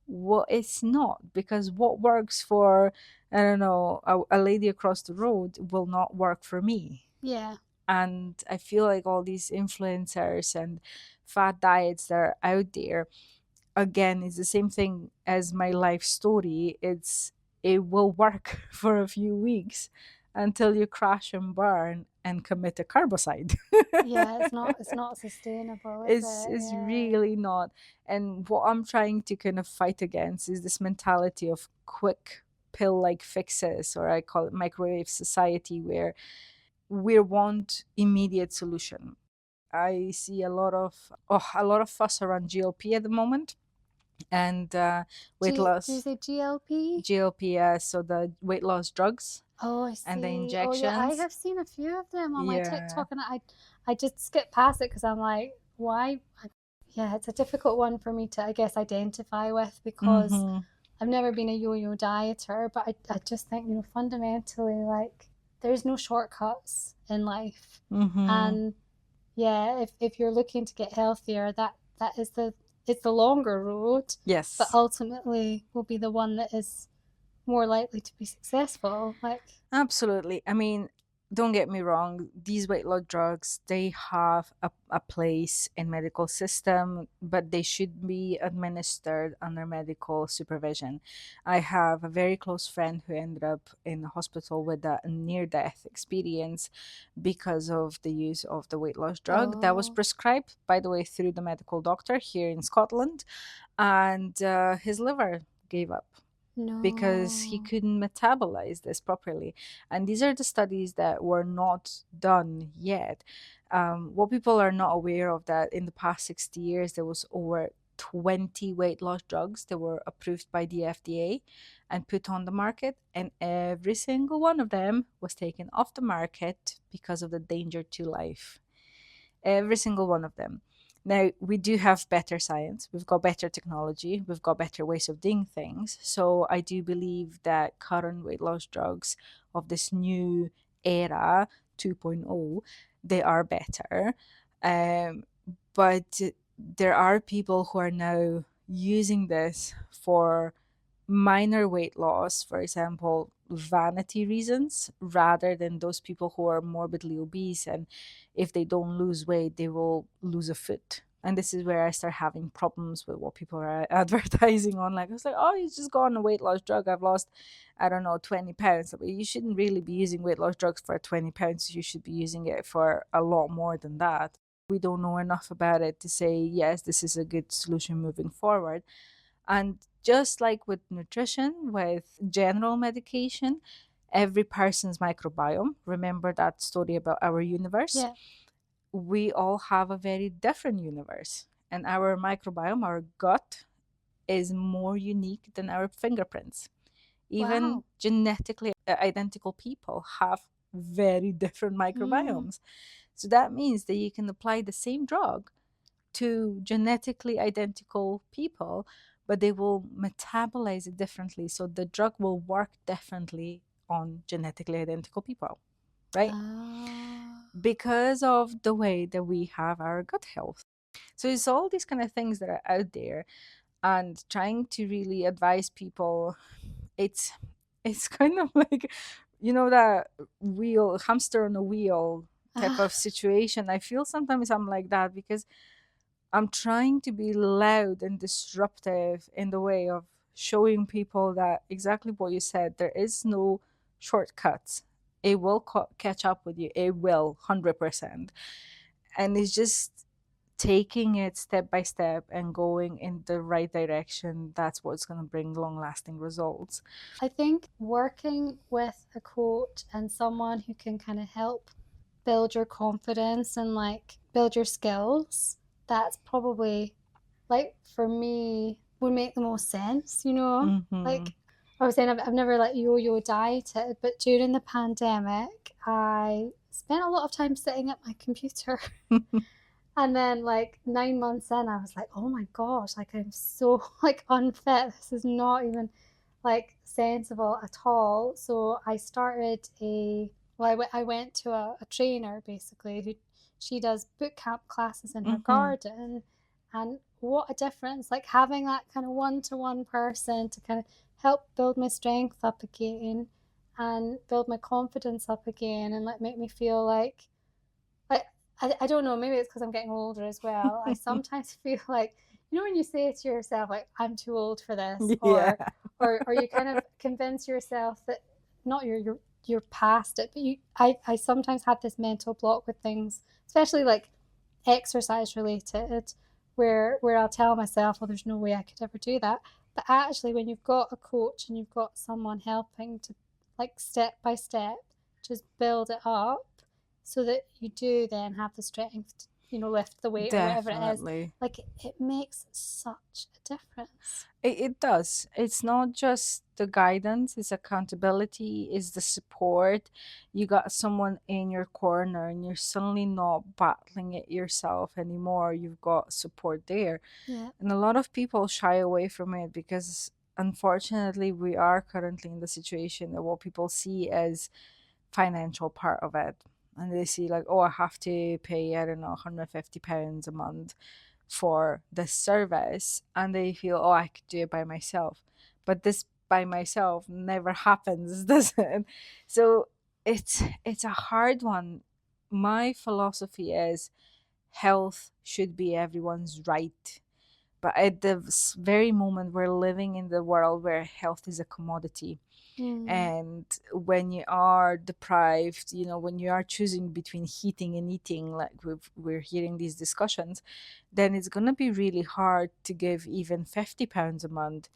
Well, it's not, because what works for, I don't know, a lady across the road will not work for me. yeah, And I feel like all these influencers and fad diets that are out there, again, it's the same thing as my life story. It will work for a few weeks until you crash and burn and commit a carbicide. yeah, it's not sustainable, is it? It's Yeah. really not. And what I'm trying to kind of fight against is this mentality of quick pill like fixes, or I call it microwave society, where we want immediate solution. I see a lot of fuss around GLP at the moment, and weight Do you loss. say GLP? GLP, so the weight loss drugs Oh, I and the see. Oh, yeah, I injections. have seen a few of them on my Yeah. TikTok, and I just skip past it because I'm like, why? Yeah, it's a difficult one for me to, I guess, identify with because Mm-hmm. I've never been a yo-yo dieter, but I just think, fundamentally, like, there's no shortcuts in life. Mm-hmm. And yeah, if you're looking to get healthier, that is it's the longer road, but Yes. ultimately will be the one that is more likely to be successful. Like, Absolutely. I mean, don't get me wrong, these weight loss drugs, they have a place in medical system, but they should be administered under medical supervision. I have a very close friend who ended up in the hospital with a near death experience because of the use of the weight loss drug that was oh prescribed, by the way, through the medical doctor here in Scotland, and his liver gave up because he no, couldn't metabolize this properly. And these are the studies that were not done yet. What people are not aware of, that in the past 60 years, there was over 20 weight loss drugs that were approved by the FDA and put on the market, and every single one of them was taken off the market because of the danger to life. Every single one of them. Now, we do have better science, we've got better technology, we've got better ways of doing things. So, I do believe that current weight loss drugs of this new era 2.0, they are better. Um, but there are people who are now using this for minor weight loss, for example, vanity reasons, rather than those people who are morbidly obese, and if they don't lose weight, they will lose a foot. And this is where I start having problems with what people are advertising on. Like, I was like, oh, you just go on a weight loss drug. I've lost, I don't know, 20 pounds. But you shouldn't really be using weight loss drugs for 20 pounds. You should be using it for a lot more than that. We don't know enough about it to say, yes, this is a good solution moving forward. And just like with nutrition, with general medication, every person's microbiome, remember that story about our universe? yeah, We all have a very different universe. And our microbiome, our gut, is more unique than our fingerprints. Even wow, genetically identical people have very different mm, microbiomes. So that means that you can apply the same drug to genetically identical people, but they will metabolize it differently. So the drug will work differently on genetically identical people, right? ah, Because of the way that we have our gut health. So it's all these kind of things that are out there, and trying to really advise people, it's it's kind of like, that wheel, hamster on a wheel type ah, of situation. I feel sometimes I'm like that because I'm trying to be loud and disruptive in the way of showing people that exactly what you said, there is no shortcuts. It will catch up with you. It will, 100%. And it's just taking it step by step and going in the right direction. That's what's going to bring long lasting results. I think working with a coach and someone who can kind of help build your confidence and like build your skills, that's probably, like, for me, would make the most sense. Mm-hmm. Like I was saying, I've never like yo-yo dieted, but during the pandemic, I spent a lot of time sitting at my computer. And then like 9 months in, I was like, oh my gosh, like I'm so like unfit. This is not even like sensible at all. So I started I went to a trainer basically who she does boot camp classes in her Mm-hmm. garden. And what a difference, like having that kind of one-to-one person to kind of help build my strength up again and build my confidence up again and like make me feel like I, I don't know, maybe it's because I'm getting older as well. I sometimes feel like, when you say to yourself, like, I'm too old for this, Yeah. or you kind of convince yourself that not you're past it, but I sometimes have this mental block with things, especially like exercise related, where I'll tell myself, well, there's no way I could ever do that. But actually, when you've got a coach and you've got someone helping to, like, step by step, just build it up so that you do then have the strength to, lift the weight or whatever it is, Definitely. like it makes such a difference. It does. It's not just the guidance, it's accountability, it's the support. You got someone in your corner and you're suddenly not battling it yourself anymore. You've got support there. Yeah. And a lot of people shy away from it because unfortunately we are currently in the situation that what people see as financial part of it, and they see like, oh, I have to pay, I don't know, £150 a month for this service, and they feel, oh, I could do it by myself. But this by myself never happens, does it? So it's a hard one. My philosophy is health should be everyone's right, but at the very moment we're living in the world where health is a commodity. And when you are deprived, when you are choosing between heating and eating, like we're hearing these discussions, then it's going to be really hard to give even £50 a month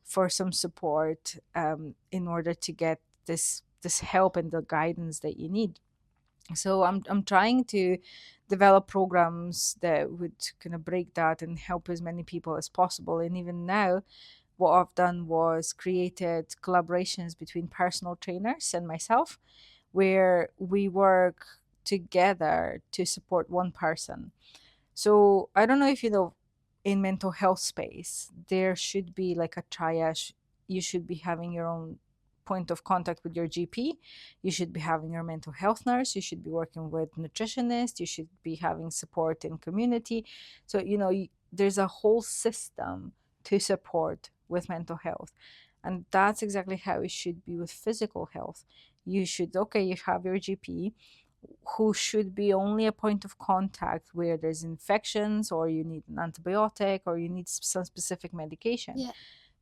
for some support, in order to get this help and the guidance that you need. So I'm trying to develop programs that would kind of break that and help as many people as possible. And even now, what I've done was created collaborations between personal trainers and myself, where we work together to support one person. So I don't know if you know, in mental health space, there should be like a triage. You should be having your own point of contact with your GP. You should be having your mental health nurse. You should be working with nutritionists. You should be having support in community. So, there's a whole system to support with mental health. And that's exactly how it should be with physical health. You should, okay, you have your GP, who should be only a point of contact where there's infections or you need an antibiotic or you need some specific medication. Yeah.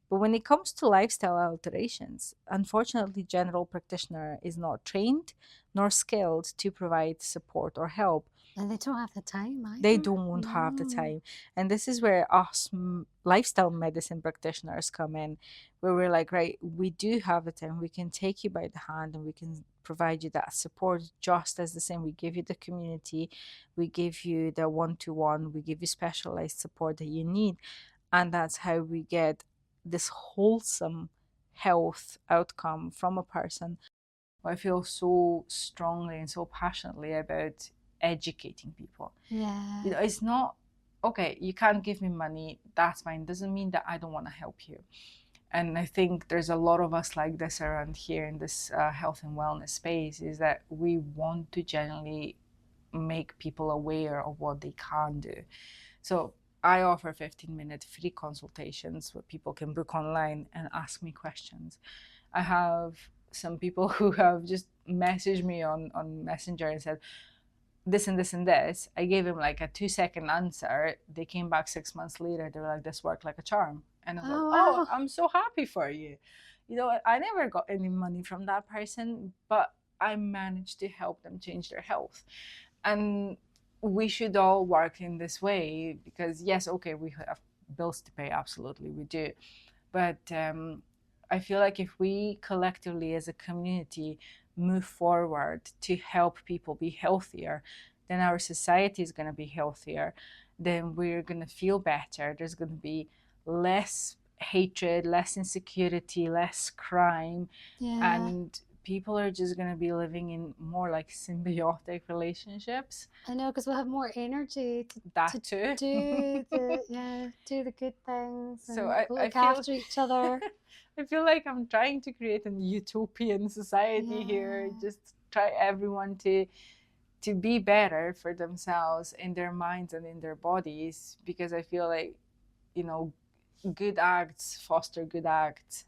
But when it comes to lifestyle alterations, unfortunately, general practitioner is not trained nor skilled to provide support or help. And they don't have the time either. They don't have the time. And this is where us lifestyle medicine practitioners come in, where we're like, right, we do have the time. We can take you by the hand and we can provide you that support just as the same. We give you the community, we give you the one-to-one, we give you specialized support that you need. And that's how we get this wholesome health outcome from a person. I feel so strongly and so passionately about educating people. Yeah. It's not, okay, you can't give me money, that's fine. Doesn't mean that I don't want to help you. And I think there's a lot of us like this around here in this health and wellness space, is that we want to generally make people aware of what they can do. So I offer 15-minute free consultations where people can book online and ask me questions. I have some people who have just messaged me on Messenger and said, this and this and this. I gave him like a 2-second answer. They came back 6 months later. They were like, this worked like a charm. And I'm like, oh, I'm so happy for you. I never got any money from that person, but I managed to help them change their health. And we should all work in this way because, yes, okay, we have bills to pay. Absolutely, we do. But I feel like if we collectively as a community move forward to help people be healthier, then our society is going to be healthier. Then we're going to feel better. There's going to be less hatred, less insecurity, less crime. Yeah. And people are just going to be living in more like symbiotic relationships. I know, because we'll have more energy to too. do the good things. So and look after each other. I feel like I'm trying to create a utopian society here. Just try everyone to be better for themselves in their minds and in their bodies, because I feel like, good acts foster good acts.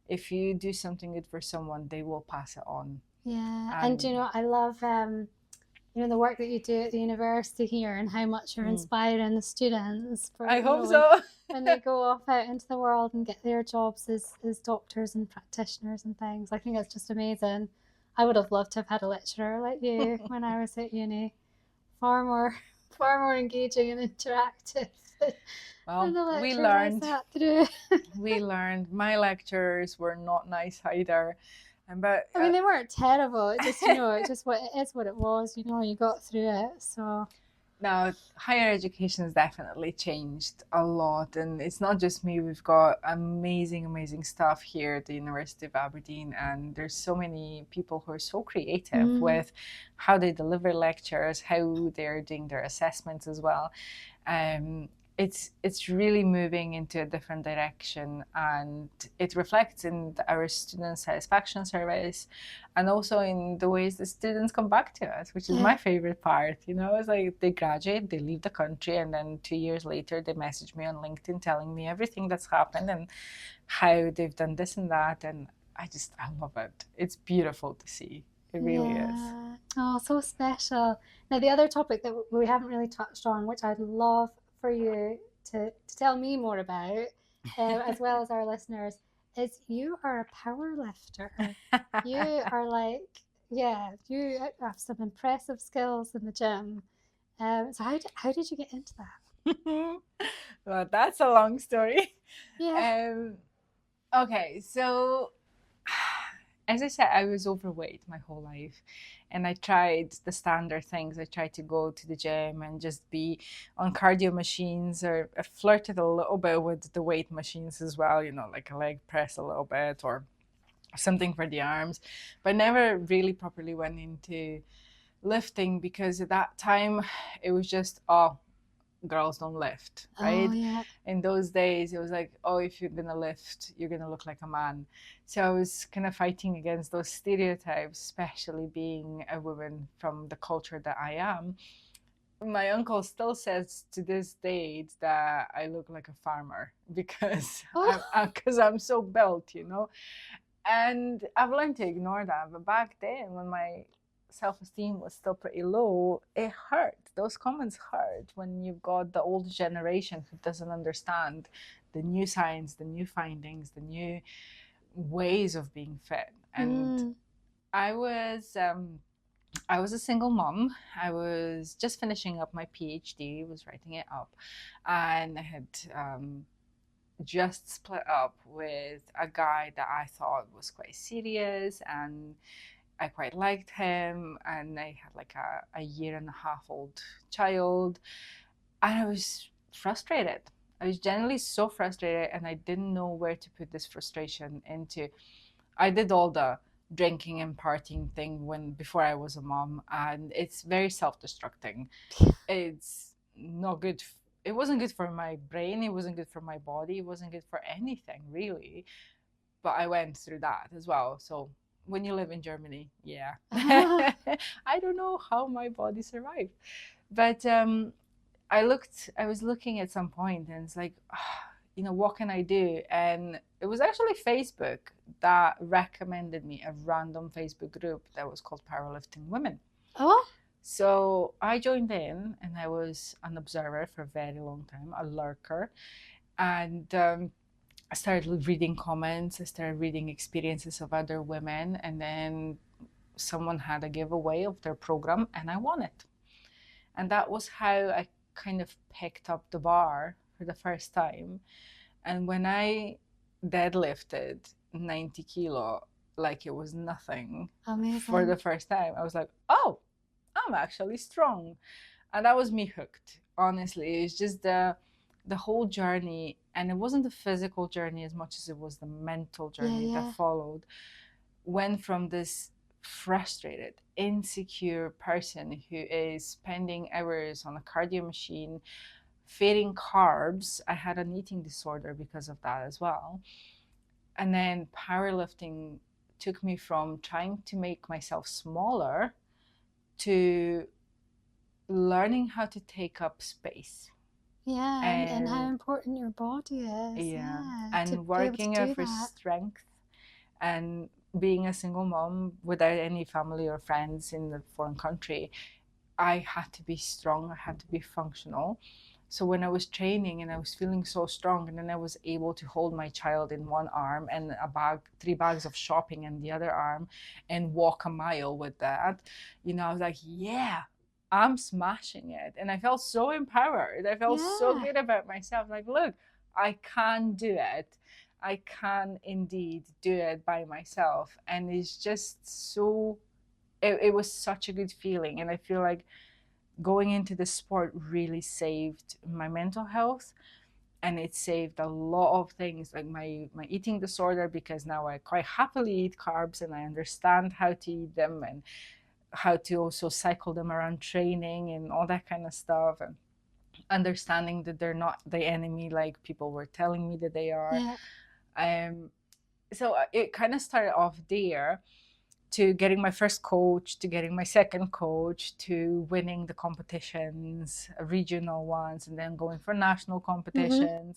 If you do something good for someone, they will pass it on. Yeah. And I love the work that you do at the university here and how much you're inspiring the students. I hope so. When they go off out into the world and get their jobs as doctors and practitioners and things. I think it's just amazing. I would have loved to have had a lecturer like you when I was at uni. Far more engaging and interactive. Well, we learned. We learned. My lectures were not nice either. But I mean, they weren't terrible. It just, it is what it was. You got through it. So now, higher education has definitely changed a lot, and it's not just me. We've got amazing staff here at the University of Aberdeen, and there's so many people who are so creative with how they deliver lectures, how they're doing their assessments as well. it's really moving into a different direction, and it reflects in our student satisfaction surveys, and also in the ways the students come back to us, which is my favorite part. You know, it's like they graduate, they leave the country, and then 2 years later they message me on LinkedIn telling me everything that's happened and how they've done this and that, and I love it. It's beautiful to see. It really is. Oh, so special. Now, the other topic that we haven't really touched on, which I'd love for you to tell me more about, as well as our listeners, is you are a power lifter. You are like, yeah, you have some impressive skills in the gym. So how did you get into that? Well, that's a long story. Yeah. Okay, so as I said, I was overweight my whole life, and I tried the standard things. I tried to go to the gym and just be on cardio machines, or I flirted a little bit with the weight machines as well, you know, like a leg press a little bit or something for the arms, but never really properly went into lifting, because at that time it was just, oh, girls don't lift, right? Oh, yeah. In those days, it was like, oh, if you're gonna lift, you're gonna look like a man. So I was kind of fighting against those stereotypes, especially being a woman from the culture that I am. My uncle still says to this date that I look like a farmer because I'm so built, you know. And I've learned to ignore that. But back then, when my self-esteem was still pretty low, it hurt. Those comments hurt when you've got the old generation who doesn't understand the new science, the new findings, the new ways of being fit. And I was a single mom. I was just finishing up my PhD, was writing it up, and I had just split up with a guy that I thought was quite serious, and I quite liked him, and I had like a year and a half old child, and I was frustrated. I was generally so frustrated, and I didn't know where to put this frustration into. I did all the drinking and partying thing before I was a mom, and it's very self-destructing. It's not good. It wasn't good for my brain, it wasn't good for my body, it wasn't good for anything really. But I went through that as well. So when you live in Germany, yeah. I don't know how my body survived. But I was looking at some point, and it's like, you know, what can I do? And it was actually Facebook that recommended me a random Facebook group that was called Powerlifting Women. Oh. So I joined in, and I was an observer for a very long time, a lurker. And I started reading comments, I started reading experiences of other women, and then someone had a giveaway of their program, and I won it. And that was how I kind of picked up the bar for the first time. And when I deadlifted 90 kilo like it was nothing, amazing, for the first time, I was like, oh, I'm actually strong. And that was me hooked. Honestly, it's just the whole journey, and it wasn't the physical journey as much as it was the mental journey that followed. Went from this frustrated, insecure person who is spending hours on a cardio machine feeding carbs. I had an eating disorder because of that as well. And then powerlifting took me from trying to make myself smaller to learning how to take up space. Yeah, and how important your body is. Yeah, and working for strength, and being a single mom without any family or friends in a foreign country, I had to be strong, I had to be functional. So when I was training and I was feeling so strong, and then I was able to hold my child in one arm and 3 bags of shopping in the other arm, and walk a mile with that, you know, I was like, yeah, I'm smashing it. And I felt so empowered. I felt so good about myself. Like, look, I can do it. I can indeed do it by myself. And it's just so, it was such a good feeling. And I feel like going into the sport really saved my mental health, and it saved a lot of things like my eating disorder, because now I quite happily eat carbs, and I understand how to eat them and how to also cycle them around training and all that kind of stuff. understanding that they're not the enemy like people were telling me that they are. So it kind of started off there, to getting my first coach, to getting my second coach, to winning the competitions, regional ones, and then going for national competitions.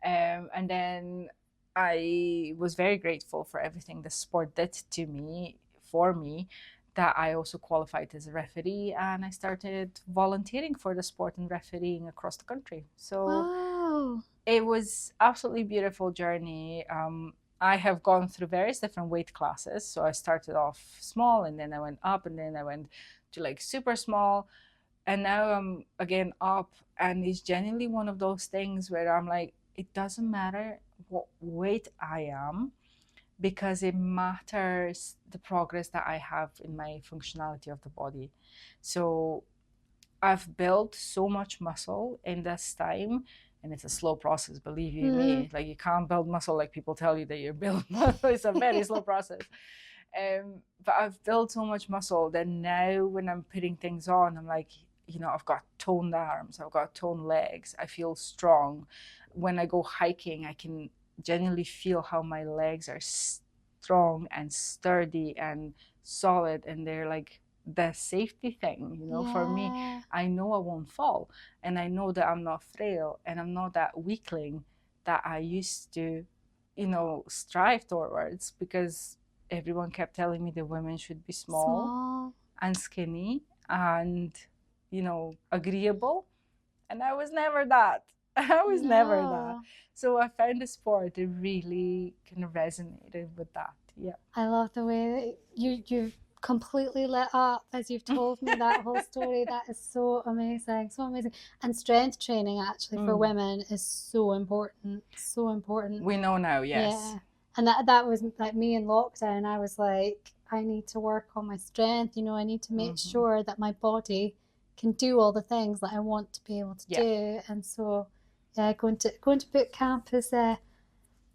And then I was very grateful for everything the sport did to me, for me, that I also qualified as a referee, and I started volunteering for the sport and refereeing across the country. So it was absolutely beautiful journey. I have gone through various different weight classes. So I started off small, and then I went up, and then I went to like super small. And now I'm again up. And it's genuinely one of those things where I'm like, it doesn't matter what weight I am, because it matters the progress that I have in my functionality of the body. So I've built so much muscle in this time, and it's a slow process, believe you me. Like, you can't build muscle like people tell you that you're building muscle. It's a very slow process. But I've built so much muscle that now when I'm putting things on, I'm like, I've got toned arms, I've got toned legs, I feel strong. When I go hiking, I can genuinely feel how my legs are strong and sturdy and solid, and they're like the safety thing, for me. I know I won't fall, and I know that I'm not frail, and I'm not that weakling that I used to, strive towards, because everyone kept telling me that women should be small. And skinny and, agreeable. And I was never that. I was never that. So I found the sport that really kind of resonated with that. Yeah. I love the way that you've completely lit up as you've told me that whole story. That is so amazing, so amazing. And strength training actually for women is so important, so important. We know now, yes. Yeah. And that was like me in lockdown. I was like, I need to work on my strength. I need to make sure that my body can do all the things that I want to be able to do. And so, yeah, going to boot camp is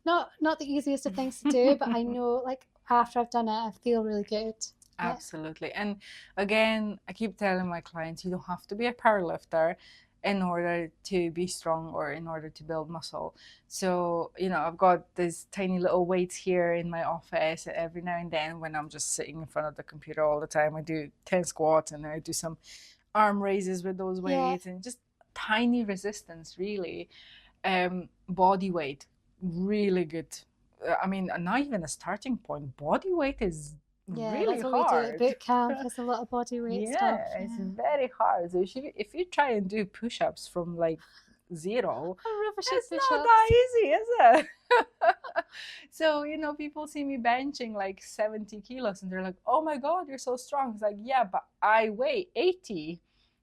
not the easiest of things to do, but I know, like, after I've done it, I feel really good. Absolutely. Yeah. And again, I keep telling my clients, you don't have to be a powerlifter in order to be strong or in order to build muscle. So, I've got these tiny little weights here in my office. Every now and then, when I'm just sitting in front of the computer all the time, I do 10 squats, and I do some arm raises with those weights, and just tiny resistance, really. Body weight, really good. I mean, not even a starting point. Body weight is really that's what hard. We do at boot camp. It's a lot of body weight stuff. Yeah, it's very hard. So if you try and do push-ups from like zero, it's not that easy, is it? So, people see me benching like 70 kilos, and they're like, oh my God, you're so strong. It's like, yeah, but I weigh 80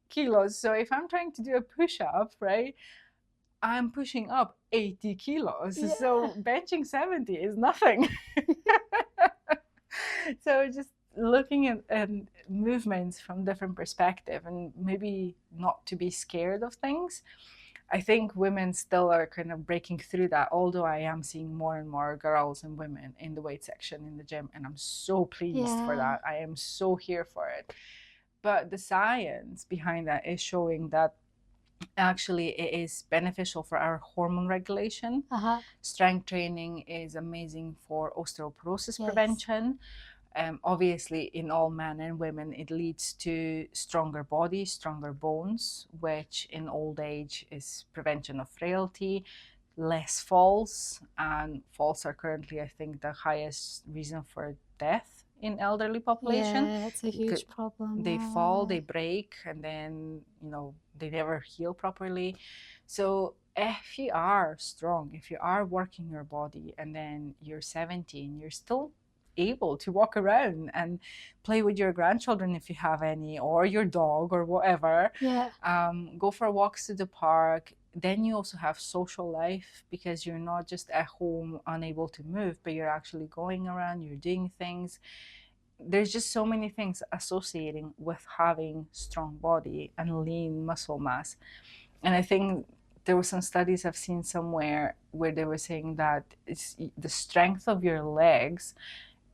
kilos. So if I'm trying to do a push-up, right, I'm pushing up 80 kilos. Yeah. So benching 70 is nothing. So just looking at movements from different perspective, and maybe not to be scared of things. I think women still are kind of breaking through that, although I am seeing more and more girls and women in the weight section in the gym, and I'm so pleased for that. I am so here for it. But the science behind that is showing that actually it is beneficial for our hormone regulation. Strength training is amazing for osteoporosis prevention. Obviously, in all men and women, it leads to stronger bodies, stronger bones, which in old age is prevention of frailty, less falls. And falls are currently, I think, the highest reason for death in elderly population. Yeah, it's a huge problem. They fall, they break, and then, they never heal properly. So if you are strong, if you are working your body, and then you're 17, you're still able to walk around and play with your grandchildren if you have any, or your dog or whatever. Go for walks to the park. Then you also have social life, because you're not just at home unable to move, but you're actually going around, you're doing things. There's just so many things associating with having strong body and lean muscle mass. And I think there were some studies I've seen somewhere where they were saying that it's the strength of your legs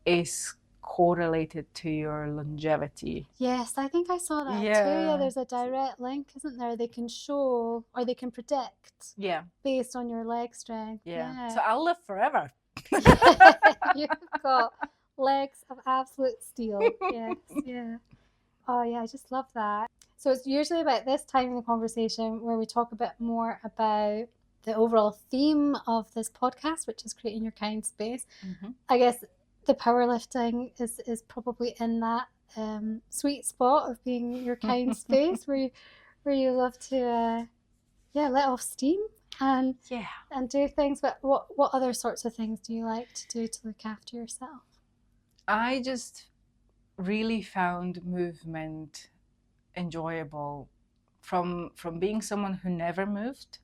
is correlated to your longevity. Yes, I think I saw that too. Yeah, there's a direct link, isn't there? They can show or they can predict based on your leg strength. Yeah. So I'll live forever. You've got legs of absolute steel. Yes, yeah. Oh yeah, I just love that. So it's usually about this time in the conversation where we talk a bit more about the overall theme of this podcast, which is creating your kind space. I guess the powerlifting is probably in that sweet spot of being your kind space where you love to let off steam and do things. But what other sorts of things do you like to do to look after yourself? I just really found movement enjoyable from being someone who never moved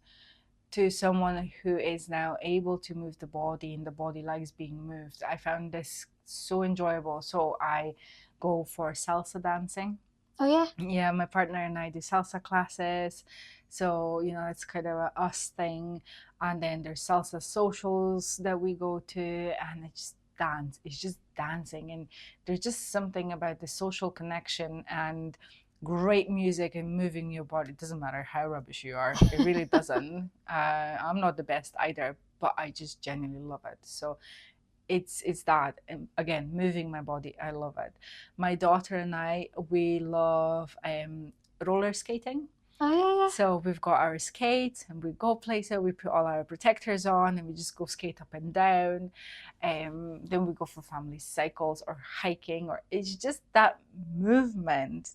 to someone who is now able to move the body and the body likes being moved. I found this so enjoyable. So I go for salsa dancing. Oh yeah? Yeah, my partner and I do salsa classes. So, you know, it's kind of a us thing. And then there's salsa socials that we go to, and it's dance. It's just dancing. And there's just something about the social connection and great music and moving your body. It doesn't matter how rubbish you are. It really doesn't. I'm not the best either, but I just genuinely love it. So it's that, and again, moving my body, I love it. My daughter and I, we love roller skating. Oh yeah. So we've got our skates and we go places, we put all our protectors on and we just go skate up and down. Then we go for family cycles or hiking, or it's just that movement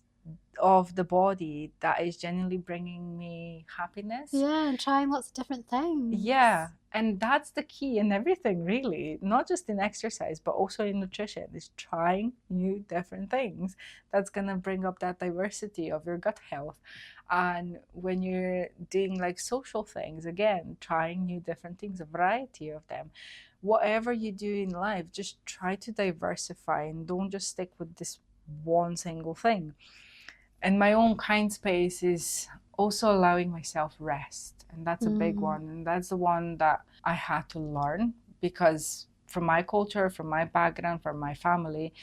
of the body that is genuinely bringing me happiness. Yeah, and trying lots of different things. Yeah, and that's the key in everything, really, not just in exercise but also in nutrition, is trying new different things. That's gonna bring up that diversity of your gut health. And when you're doing like social things, again, trying new different things, a variety of them. Whatever you do in life, just try to diversify and don't just stick with this one single thing. And my own kind space is also allowing myself rest. And that's a big one. And that's the one that I had to learn, because from my culture, from my background, from my family,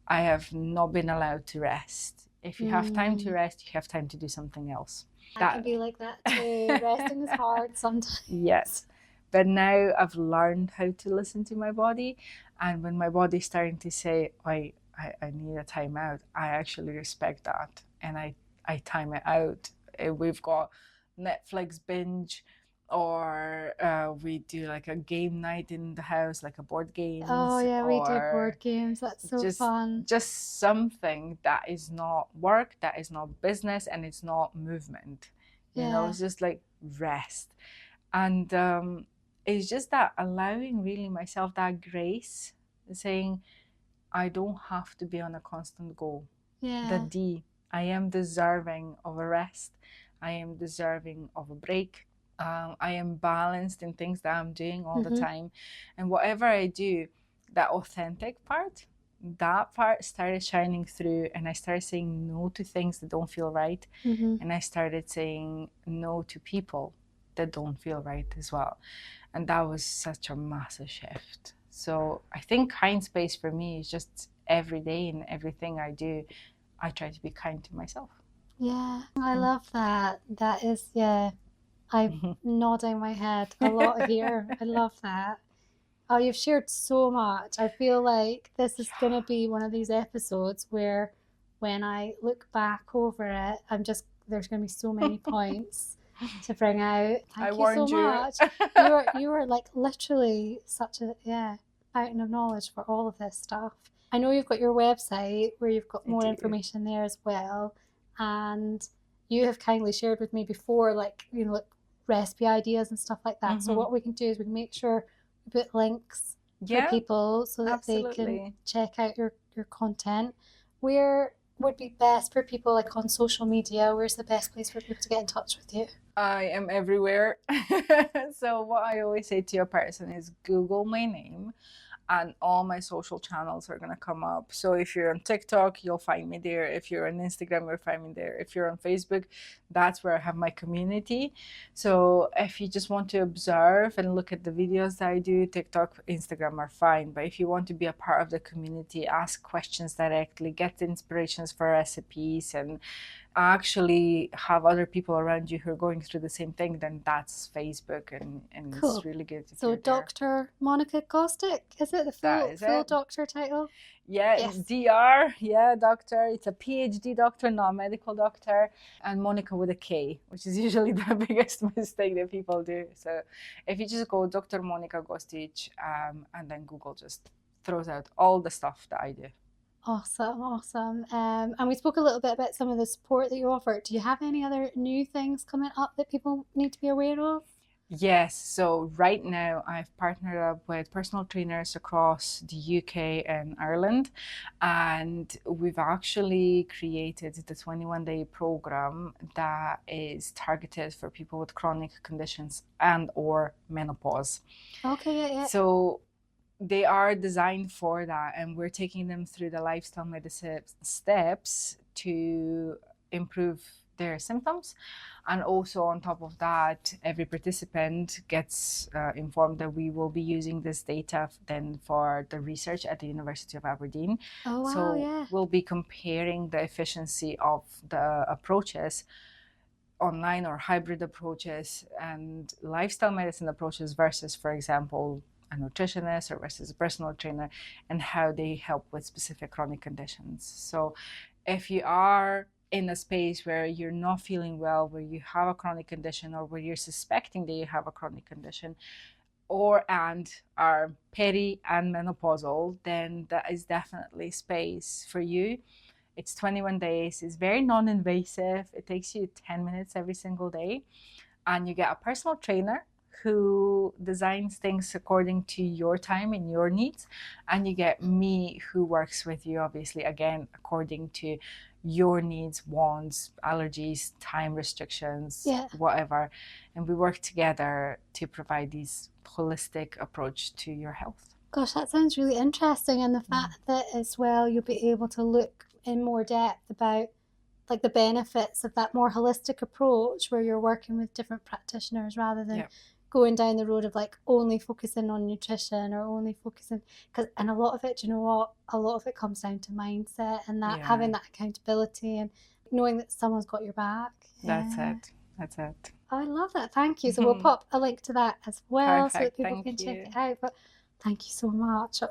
I have not been allowed to rest. If you have time to rest, you have time to do something else. I can be like that too. Resting is hard sometimes. Yes. But now I've learned how to listen to my body. And when my body's starting to say, I need a time out, I actually respect that. And I time it out. We've got Netflix binge, or we do like a game night in the house, like a board game. Oh yeah, we do board games. That's so fun. Just something that is not work, that is not business, and it's not movement. You know, it's just like rest. And it's just that allowing really myself that grace, saying, I don't have to be on a constant goal. The I am deserving of a rest. I am deserving of a break. I am balanced in things that I'm doing all the time. And whatever I do, that authentic part, that part started shining through, and I started saying no to things that don't feel right. And I started saying no to people that don't feel right as well. And that was such a massive shift. So I think kind space for me is just every day in everything I do, I try to be kind to myself. Yeah, I love that. That is, I'm nodding my head a lot here. I love that. Oh, you've shared so much. I feel like this is going to be one of these episodes where when I look back over it, there's going to be so many points to bring out. Thank you so much. You were like literally such a fountain of knowledge for all of this stuff. I know you've got your website where you've got more information there as well, and you have kindly shared with me before, like, you know, like recipe ideas and stuff like that. So what we can do is we can make sure we put links for people so that they can check out your content. Where would be best for people, like on social media? Where's the best place for people to get in touch with you? I am everywhere. So what I always say to a person is Google my name and all my social channels are going to come up. So if you're on TikTok, you'll find me there. If you're on Instagram, you'll find me there. If you're on Facebook, that's where I have my community. So if you just want to observe and look at the videos that I do, TikTok, Instagram are fine. But if you want to be a part of the community, ask questions directly, get inspirations for recipes, and actually have other people around you who are going through the same thing, then that's Facebook, and Cool. it's really good. So Dr. Monica Gostic, is it the full doctor title? Yeah, yes. DR, yeah, doctor. It's a PhD doctor, not a medical doctor. And Monica with a K, which is usually the biggest mistake that people do. So if you just go Dr. Monica Gostic, and then Google just throws out all the stuff that I do. Awesome. And we spoke a little bit about some of the support that you offer. Do you have any other new things coming up that people need to be aware of? Yes, so right now I've partnered up with personal trainers across the UK and Ireland, and we've actually created the 21-day program that is targeted for people with chronic conditions and or menopause. Okay, yeah. So they are designed for that, and we're taking them through the lifestyle medicine steps to improve their symptoms. And also on top of that, every participant gets informed that we will be using this data then for the research at the University of Aberdeen. Oh, wow, so yeah. We'll be comparing the efficiency of the approaches, online or hybrid approaches, and lifestyle medicine approaches versus, for example, a nutritionist or versus a personal trainer, and how they help with specific chronic conditions. So if you are in a space where you're not feeling well, where you have a chronic condition, or where you're suspecting that you have a chronic condition, and are peri and menopausal, then that is definitely space for you. It's 21 days. It's very non-invasive. It takes you 10 minutes every single day, and you get a personal trainer who designs things according to your time and your needs, and you get me who works with you, obviously, again, according to your needs, wants, allergies, time restrictions, whatever. And we work together to provide this holistic approach to your health. Gosh, that sounds really interesting. And the fact that as well, you'll be able to look in more depth about like the benefits of that more holistic approach where you're working with different practitioners rather than going down the road of like only focusing on nutrition or only focusing, and a lot of it, do you know what, a lot of it comes down to mindset and that having that accountability and knowing that someone's got your back. That's it. I love that. Thank you. So we'll pop a link to that as well. Perfect. So that people can check it out. But thank you so much.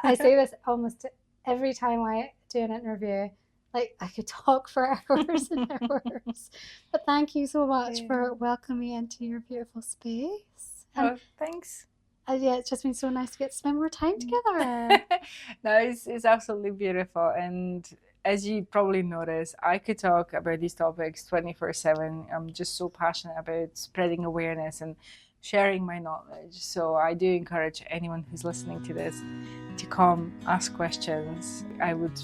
I say this almost every time I do an interview. Like I could talk for hours and hours. But thank you so much for welcoming me into your beautiful space. And thanks. It's just been so nice to get to spend more time together. No, it's absolutely beautiful. And as you probably noticed, I could talk about these topics 24/7. I'm just so passionate about spreading awareness and sharing my knowledge. So I do encourage anyone who's listening to this to come ask questions. I would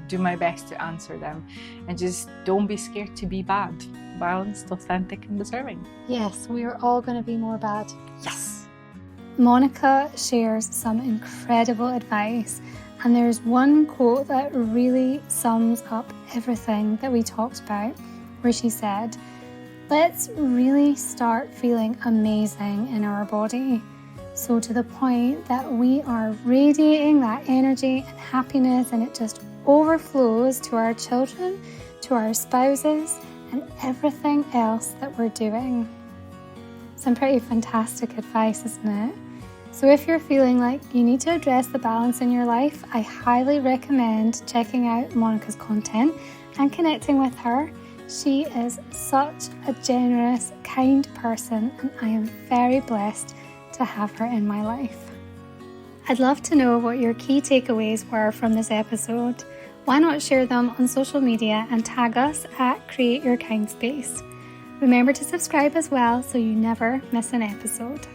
do my best to answer them, and just don't be scared to be bad, balanced, authentic, and deserving. Yes, we are all going to be more bad. Yes. Monica shares some incredible advice, and there's one quote that really sums up everything that we talked about, where she said, "Let's really start feeling amazing in our body. So to the point that we are radiating that energy and happiness, and it just overflows to our children, to our spouses, and everything else that we're doing." Some pretty fantastic advice, isn't it? So if you're feeling like you need to address the balance in your life, I highly recommend checking out Monica's content and connecting with her. She is such a generous, kind person, and I am very blessed to have her in my life. I'd love to know what your key takeaways were from this episode. Why not share them on social media and tag us at Create Your Kindspace. Remember to subscribe as well so you never miss an episode.